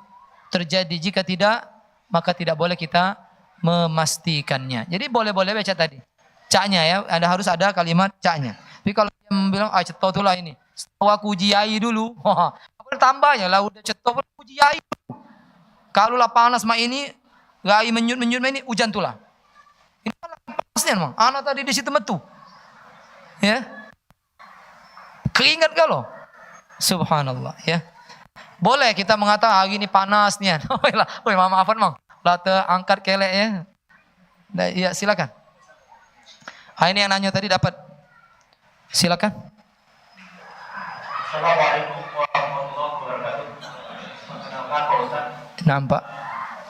terjadi. Jika tidak, maka tidak boleh kita memastikannya. Jadi boleh-boleh baca tadi. Caknya ya, ada harus ada kalimat caknya. Tapi kalau dia bilang, ceto itulah ini. Setelah aku ujiai dulu. Apa tambahnya lah, udah ceto pun ujiai dulu. Kalau lah panas mak ini, gai menyut-menyut ini, hujan tulah. Ini panasnya memang. Anak tadi di situ metu. Ya. Keingat kalau. Subhanallah ya. Boleh kita mengatakan hari ini panasnya. Maafan mang. Lah angkat kelek ya. Ya silakan. Ini yang nanya tadi dapat. Silakan. Assalamualaikum warahmatullahi wabarakatuh. Perkenalkan Pak Ustaz. Nampak.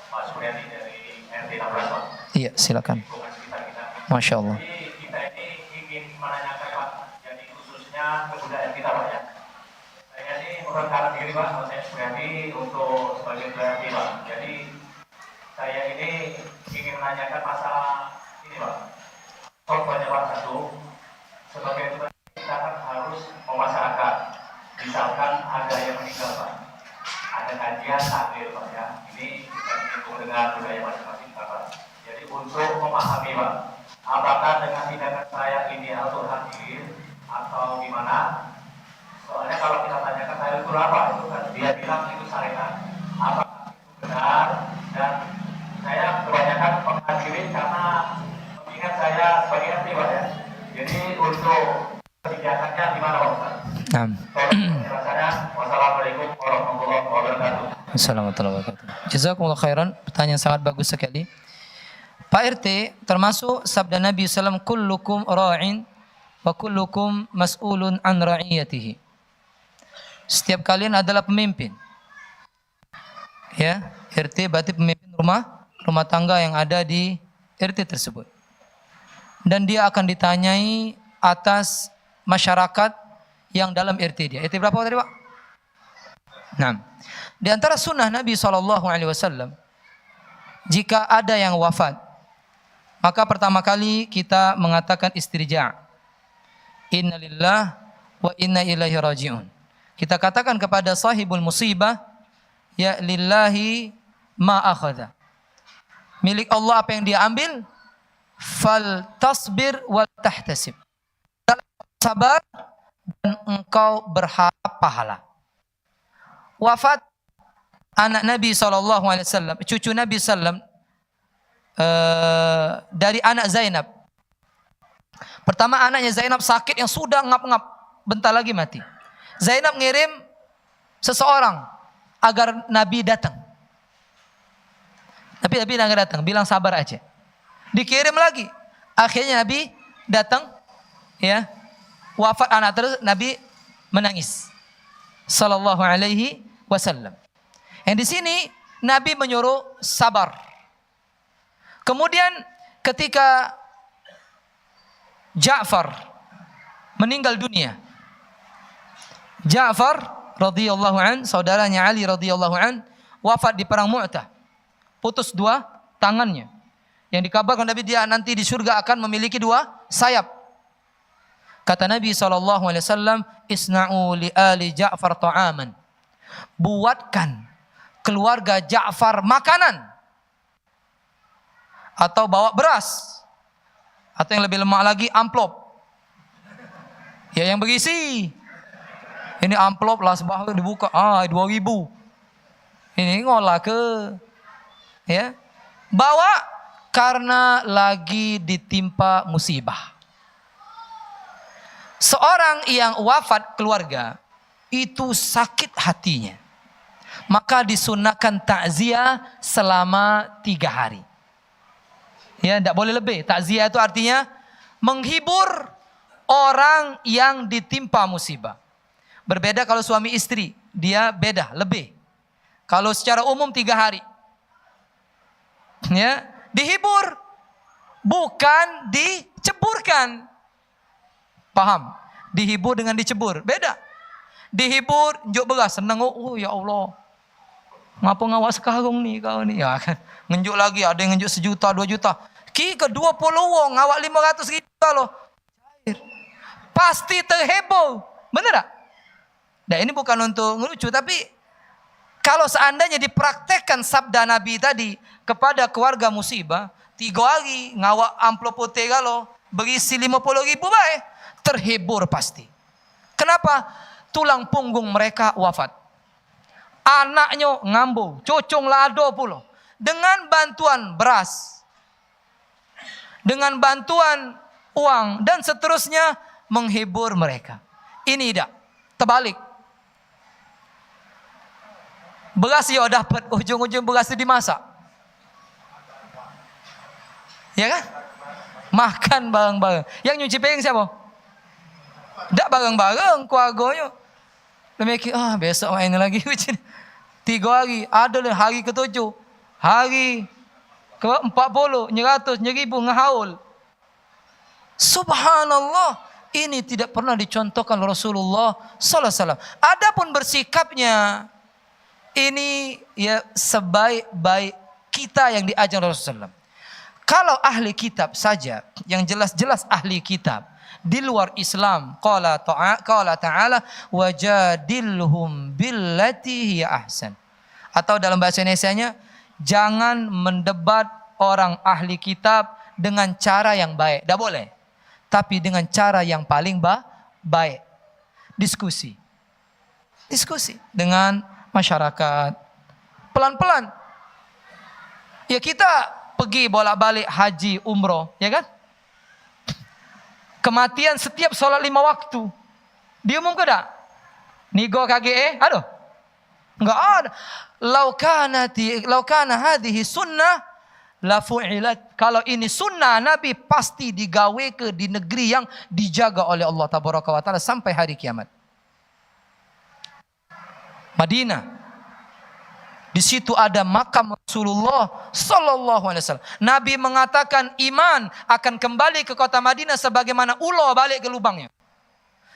Pak Suryadi dari RT 16 Pak. Iya silakan. Lingkungan sekitar kita. Masya Allah. Jadi kita ini ingin menanyakan Pak, jadi khususnya kebudayaan kita Pak ya. Saya ini merekam diri Pak, saya Suryadi untuk sebagai berarti Pak. Jadi saya ini ingin menanyakan masalah ini Pak. Contohnya Pak satu, sebagai kita kan harus memasyarakat. Misalkan ada yang meninggal Pak, ada kajian takdir Pak ya. Ini kita menghitung dengan budaya masing-masing Pak. Jadi untuk memahami Pak, apakah dengan tindakan saya ini atau hadir atau gimana? Soalnya kalau kita tanyakan saya itu apa, itu kan dia bilang itu syariat. Apakah itu benar? Dan saya kebanyakan menghadirin karena mengingat saya sebagai RT Pak ya. Jadi untuk kebijakannya gimana Pak Ustaz? Wassalamualaikum warahmatullahi wabarakatuh. Assalamualaikum warahmatullahi wabarakatuh. Jazakumullah khairan. Pertanyaan sangat bagus sekali. Pak RT, termasuk sabda Nabi SAW, kullukum ra'in wa kullukum mas'ulun an ra'iyatihi. Setiap kalian adalah pemimpin. Ya, RT berarti pemimpin rumah tangga yang ada di RT tersebut. Dan dia akan ditanyai atas masyarakat yang dalam RT dia. RT berapa tadi Pak? 6. Di antara sunnah Nabi SAW, jika ada yang wafat, maka pertama kali kita mengatakan istirja'. Inna lillah wa inna ilaihi raji'un. Kita katakan kepada sahibul musibah, ya lillahi ma akhadha. Milik Allah apa yang dia ambil, fal tasbir wal tahtasib. Sabar dan engkau berharap pahala. Wafat anak Nabi SAW, cucu Nabi SAW, dari anak Zainab. Pertama anaknya Zainab sakit yang sudah ngap-ngap, bentar lagi mati. Zainab ngirim seseorang agar Nabi datang. Tapi Nabi tidak datang, bilang sabar aja. Dikirim lagi, akhirnya Nabi datang, ya. Wafat anak terus, Nabi menangis. Sallallahu alaihi wasallam. Yang di sini Nabi menyuruh sabar. Kemudian ketika Ja'far meninggal dunia, Ja'far radhiyallahu an, saudaranya Ali radhiyallahu an, wafat di perang Mu'tah. Putus dua tangannya. Yang dikabarkan Nabi dia nanti di surga akan memiliki dua sayap. Kata Nabi SAW, isna'u li ali Ja'far ta'aman. Buatkan keluarga Ja'far makanan. Atau bawa beras. Atau yang lebih lemah lagi, amplop. Ya yang berisi. Ini amplop lah sebah dibuka. 2.000. Ini ngolah ke. Ya. Bawa karena lagi ditimpa musibah. Seorang yang wafat keluarga itu sakit hatinya. Maka disunahkan takziah selama 3 hari. Ya, tidak boleh lebih. Takziah itu artinya menghibur orang yang ditimpa musibah. Berbeda kalau suami istri, dia beda, lebih. Kalau secara umum 3 hari. Ya, dihibur, bukan diceburkan. Paham? Dihibur dengan dicebur, beda. Dihibur, njuk beras, senang, oh ya Allah. Ngapa ngawak sekarang nih kau nih? Ya kan, ngenjuk lagi, ada yang ngenjuk 1 juta, 2 juta. Ki ke 20 wong, ngawak 500 ribu loh. Pasti terheboh, bener tak? Nah ini bukan untuk ngelucu, tapi kalau seandainya dipraktekkan sabda Nabi tadi kepada keluarga musibah, 3 hari ngawak amplop putih kalau berisi 50 ribu baik, terhibur pasti. Kenapa? Tulang punggung mereka wafat. Anaknya ngambu, cucung lado pula. Dengan bantuan beras, dengan bantuan uang dan seterusnya menghibur mereka. Ini tidak, terbalik. Beras ya dapat, ujung-ujung beras dimasak. Ya kan? Makan bareng-bareng. Yang nyuci piring siapa? Tak bareng-bareng keluarganya. Memikir, besok main lagi. 3 hari, ada hari ke-7. Hari ke-40, 100, 1.000 ngehaul. Subhanallah, ini tidak pernah dicontohkan Rasulullah sallallahu alaihi wasallam. Adapun bersikapnya ini ya sebaik-baik kita yang diajar Rasulullah. Kalau ahli kitab saja, yang jelas-jelas ahli kitab di luar Islam, qala ta'ala wajadilhum billati hiya ahsan. Atau dalam bahasa Indonesianya, jangan mendebat orang ahli kitab dengan cara yang baik. Tidak boleh. Tapi dengan cara yang paling baik. Diskusi. Diskusi dengan masyarakat. Pelan-pelan. Ya kita pergi bolak-balik haji, umroh. Ya kan? Kematian setiap sholat 5 waktu. Diumum ke tak? Nigo KGE? Aduh. Enggak ada. Laukana hadhihi sunnah la fu'ilat. Kalau ini sunnah Nabi pasti digawe ke di negeri yang dijaga oleh Allah Tabaraka wa Ta'ala sampai hari kiamat. Madinah. Di situ ada makam Rasulullah sallallahu alaihi wasallam. Nabi mengatakan iman akan kembali ke kota Madinah sebagaimana ulo balik ke lubangnya.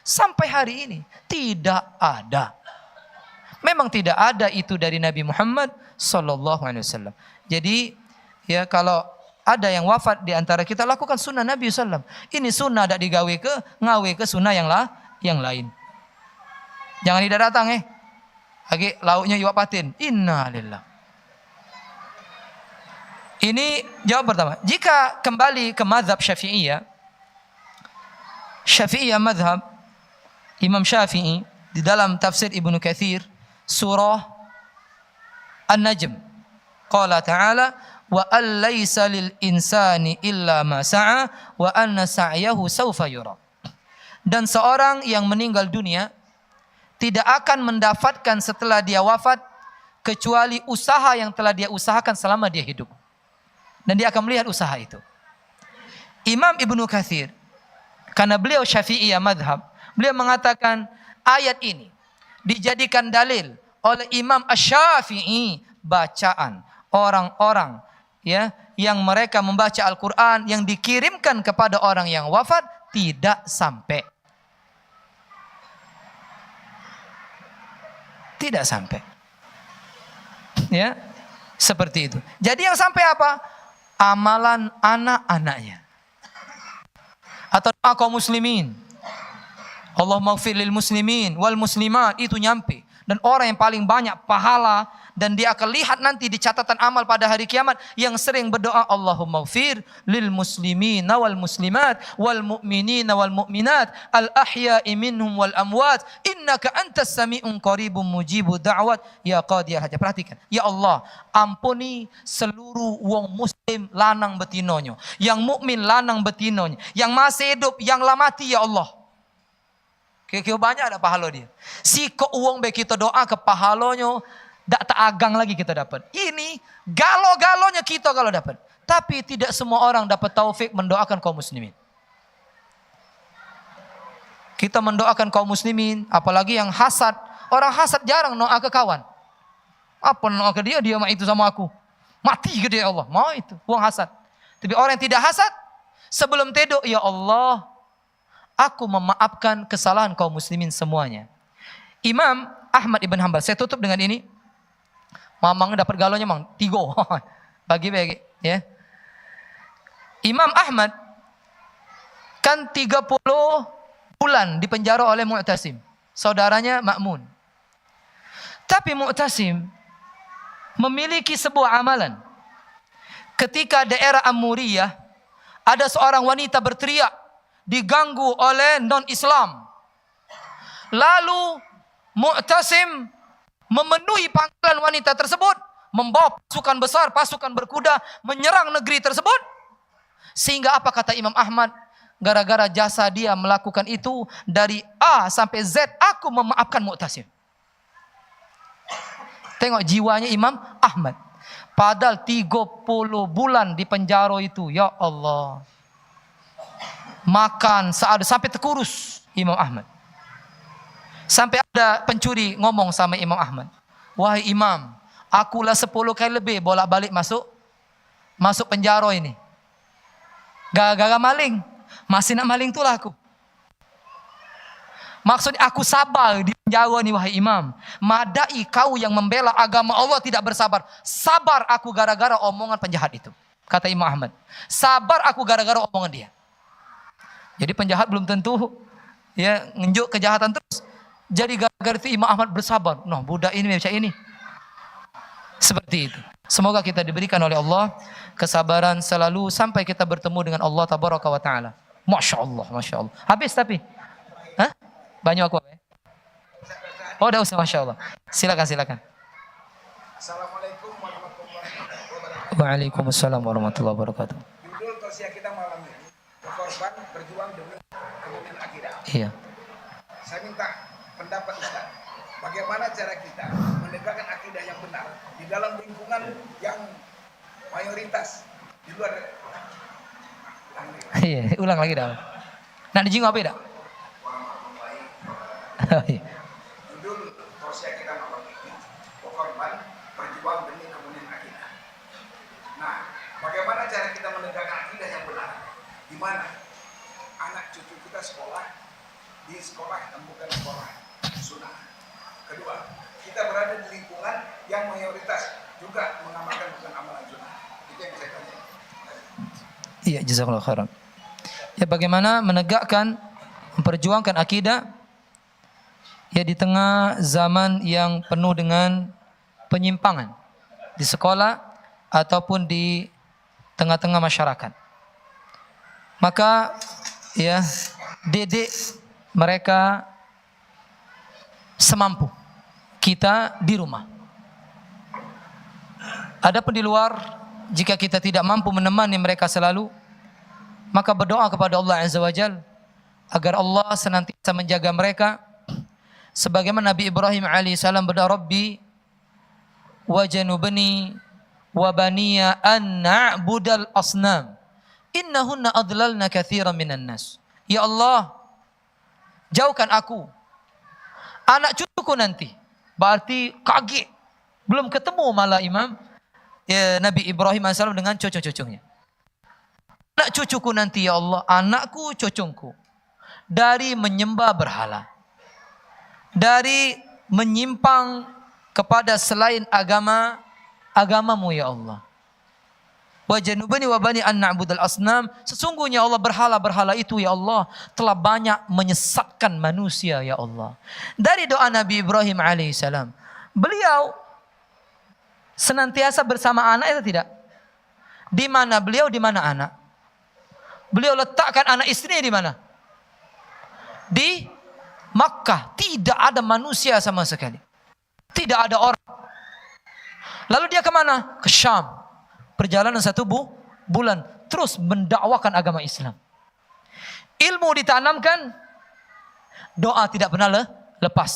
Sampai hari ini tidak ada. Memang tidak ada itu dari Nabi Muhammad sallallahu alaihi wasallam. Jadi ya kalau ada yang wafat di antara kita, lakukan sunnah Nabi sallallahu alaihi wasallam. Ini sunnah tidak digawe ke ngawe ke sunnah yang lain. Jangan tidak datang lagi lauknya iwak patin. Innalillah. Ini jawab pertama. Jika kembali ke mazhab Syafi'iyah, mazhab Imam Syafi'i di dalam tafsir Ibnu Katsir surah An-Najm. Qala ta'ala wa allaysa lil insani illa ma sa'a wa anna sa'yahu sawfa yura. Dan seorang yang meninggal dunia tidak akan mendapatkan setelah dia wafat kecuali usaha yang telah dia usahakan selama dia hidup. Dan dia akan melihat usaha itu. Imam Ibnu Katsir, karena beliau Syafi'iyah madhab, beliau mengatakan ayat ini dijadikan dalil oleh Imam Asy-Syafi'i bacaan orang-orang ya yang mereka membaca Al-Quran yang dikirimkan kepada orang yang wafat tidak sampai. Tidak sampai. Ya, seperti itu. Jadi yang sampai apa? Amalan anak-anaknya. Atau kaum muslimin. Allah maghfir lil muslimin wal muslimat, itu nyampe. dan orang yang paling banyak pahala dan dia akan lihat nanti di catatan amal pada hari kiamat yang sering berdoa Allahumma ighfir lil muslimina wal muslimat wal mu'minina wal mu'minat al ahya'i minhum wal amwat innaka antas sami'un qaribun mujibud da'wat ya qadiyal hajat. Perhatikan, ya Allah, ampuni seluruh wong muslim lanang betinonyo, yang mukmin lanang betinonyo, yang masih hidup, yang lah mati, ya Allah. Kira-kira banyak ada pahala dia. Si kok uang baik kita doa ke pahalonyo, tak agang lagi kita dapat. Ini galo-galonya kita kalau dapat. Tapi tidak semua orang dapat taufik mendoakan kaum muslimin. Kita mendoakan kaum muslimin, apalagi yang hasad. Orang hasad jarang doa ke kawan. Apa doa ke dia, dia mah itu sama aku. Mati ke dia, Allah. Mau itu, uang hasad. Tapi orang yang tidak hasad, sebelum tidur, ya Allah, aku memaafkan kesalahan kaum muslimin semuanya. Imam Ahmad ibn Hanbal, saya tutup dengan ini. Mamang dapat galonya mang, 3. Bagi-bagi, ya. Imam Ahmad kan 30 bulan dipenjara oleh Mu'tasim, saudaranya Ma'mun. Tapi Mu'tasim memiliki sebuah amalan. Ketika daerah Amuriyah, ada seorang wanita berteriak, diganggu oleh non-Islam. Lalu Mu'tasim memenuhi panggilan wanita tersebut, membawa pasukan besar, pasukan berkuda, menyerang negeri tersebut. Sehingga apa kata Imam Ahmad? Gara-gara jasa dia melakukan itu, dari A sampai Z, aku memaafkan Mu'tasim. Tengok jiwanya Imam Ahmad. Padahal 30 bulan di penjara itu, ya Allah. Makan sampai terkurus Imam Ahmad. Sampai ada pencuri ngomong sama Imam Ahmad, wahai Imam, akulah 10 kali lebih bolak-balik masuk penjara ini. Gara-gara maling, masih nak maling itulah aku. Maksudnya aku sabar di penjara ini, wahai Imam. Madai kau yang membela agama Allah tidak bersabar. Sabar aku gara-gara omongan penjahat itu, kata Imam Ahmad. Sabar aku gara-gara omongan dia. Jadi penjahat belum tentu ya nunjuk kejahatan terus. Jadi gara-gara itu Imam Ahmad bersabar. Noh, budak ini macam ini. Seperti itu. Semoga kita diberikan oleh Allah kesabaran selalu sampai kita bertemu dengan Allah Tabaraka wa Ta'ala. Masya Allah, Masya Allah. Habis tapi? Hah? Banyak aku apa ya? Oh, dah usah, Masya Allah. Silakan. Assalamualaikum warahmatullahi wabarakatuh. Waalaikumsalam warahmatullahi wabarakatuh. Judul tausiah kita malam ini, berkorban berjuang demi kemudian akidah. Iya. Saya minta pendapat Ustaz, bagaimana cara kita menegakkan akidah yang benar di dalam lingkungan yang mayoritas di luar. Iya, ulang lagi dah. Nak dijinggung apa dah? Judul tausiah kita malam ini, berkorban berjuang demi kemudian akidah. Nah, bagaimana cara kita menegakkan akidah yang benar? Di mana anak cucu kita sekolah, di sekolah dan bukan sekolah sunnah. Kedua, kita berada di lingkungan yang mayoritas juga mengamalkan bukan amalan sunnah. Itu yang saya tanya. Iya, jazakallahu khairan. Ya, bagaimana menegakkan, memperjuangkan akidah ya di tengah zaman yang penuh dengan penyimpangan di sekolah ataupun di tengah-tengah masyarakat. Maka ya didik mereka semampu kita di rumah. Adapun di luar, jika kita tidak mampu menemani mereka selalu, maka berdoa kepada Allah Azza wa Jalla agar Allah senantiasa menjaga mereka. Sebagaimana Nabi Ibrahim alaihissalam berdoa, Rabbi wajanubni wa baniya an na'budal asnam innahunna adlalna katsiran minan nas. Ya Allah, jauhkan aku, anak cucuku nanti. Berarti kaget, belum ketemu malah Imam ya, Nabi Ibrahim AS dengan cucu-cucunya. Anak cucuku nanti ya Allah, anakku cucuku, dari menyembah berhala, dari menyimpang kepada selain agamamu ya Allah. wa janubani wa bani an na'budal asnam. Sesungguhnya Allah berhala-berhala itu ya Allah telah banyak menyesatkan manusia ya Allah. Dari doa Nabi Ibrahim alaihissalam, beliau senantiasa bersama anak itu tidak? Di mana beliau, di mana anak? Beliau letakkan anak istrinya di mana? Di Makkah. Tidak ada manusia sama sekali. Tidak ada orang. Lalu dia kemana? Ke Syam. Perjalanan 1 bulan. Terus mendakwakan agama Islam. Ilmu ditanamkan. Doa tidak pernah lepas.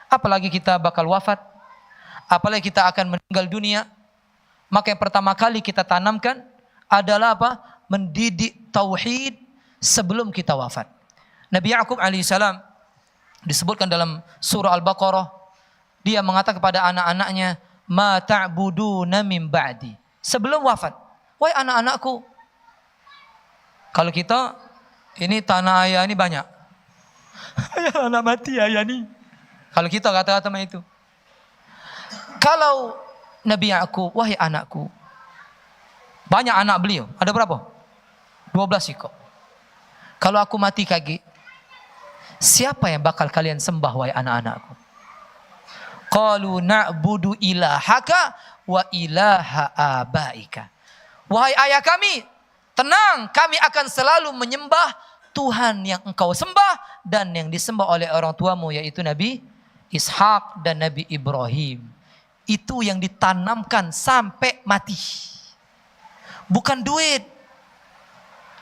Apalagi kita bakal wafat. Apalagi kita akan meninggal dunia. Maka yang pertama kali kita tanamkan adalah apa? Mendidik tauhid sebelum kita wafat. Nabi Ya'qub alaihissalam disebutkan dalam surah Al-Baqarah. Dia mengatakan kepada anak-anaknya, ma ta'buduna min ba'di. Sebelum wafat, wahai anak-anakku. Kalau kita, ini tanah ayah ini banyak. Ayah anak mati ayah ini. Kalau kita kata-kata itu. Kalau Nabi Ya'qub, wahai anakku. Banyak anak beliau. Ada berapa? 12 ekor. Kalau aku mati kaki, siapa yang bakal kalian sembah wahai anak-anakku? Qalu na'budu ilahaka wa ilaha abaika. Wahai ayah kami, tenang, kami akan selalu menyembah Tuhan yang engkau sembah dan yang disembah oleh orang tuamu, yaitu Nabi Ishak dan Nabi Ibrahim. Itu yang ditanamkan sampai mati. Bukan duit.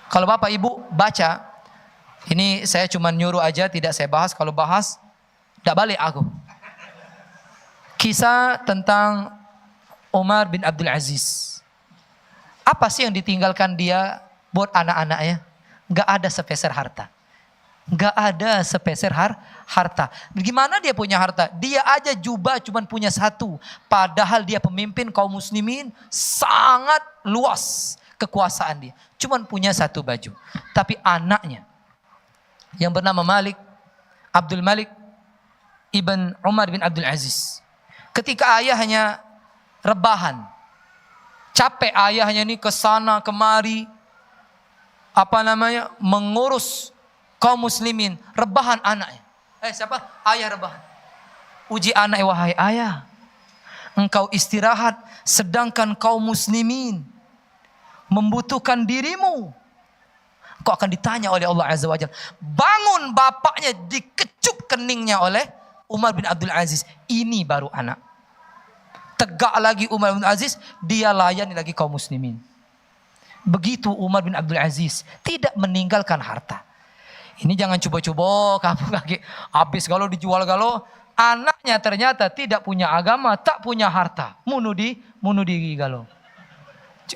Kalau Bapak Ibu baca, ini saya cuma nyuruh aja, tidak saya bahas. Kalau bahas, tidak balik aku. Kisah tentang Umar bin Abdul Aziz. Apa sih yang ditinggalkan dia buat anak-anaknya? Gak ada sepeser harta. Gak ada sepeser harta. Gimana dia punya harta? Dia aja jubah cuma punya 1. Padahal dia pemimpin kaum muslimin, sangat luas kekuasaan dia. Cuma punya 1 baju. Tapi anaknya yang bernama Abdul Malik ibn Umar bin Abdul Aziz. Ketika ayahnya rebahan, capek ayahnya ini kesana kemari, mengurus kaum muslimin, rebahan anaknya. Siapa? Ayah rebahan. Uji anak, wahai ayah, engkau istirahat sedangkan kaum muslimin membutuhkan dirimu. Kau akan ditanya oleh Allah Azza wa Jalla. Bangun bapaknya, dikecup keningnya oleh Umar bin Abdul Aziz. Ini baru anak. Tegak lagi Umar bin Abdul Aziz, dia layani lagi kaum muslimin. Begitu Umar bin Abdul Aziz, tidak meninggalkan harta. Ini jangan coba-coba kamu lagi habis kalau dijual galau. Anaknya ternyata tidak punya agama, tak punya harta. Bunuh diri galau.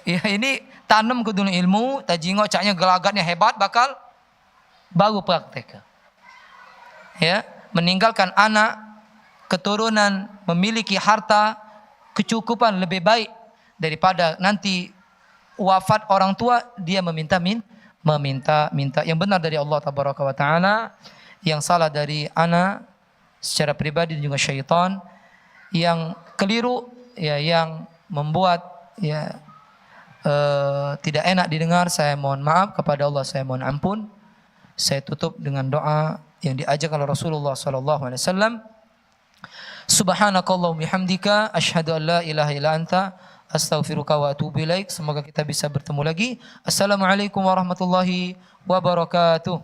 Ya, ini tanam ke dunia ilmu, tajingok caknya gelagatnya hebat, bakal baru praktek. Ya, meninggalkan anak, keturunan, memiliki harta, kecukupan lebih baik daripada nanti wafat orang tua dia meminta yang benar dari Allah Tabaraka wa Taala, yang salah dari anak secara pribadi dan juga syaitan, yang keliru ya, yang membuat ya tidak enak didengar, saya mohon maaf kepada Allah, saya mohon ampun. Saya tutup dengan doa yang diajarkan oleh Rasulullah sallallahu alaihi wasallam. Subhanakallahumma bihamdika asyhadu an la ilaha illa anta astaghfiruka wa atubu ilaik. Semoga kita bisa bertemu lagi. Assalamualaikum warahmatullahi wabarakatuh.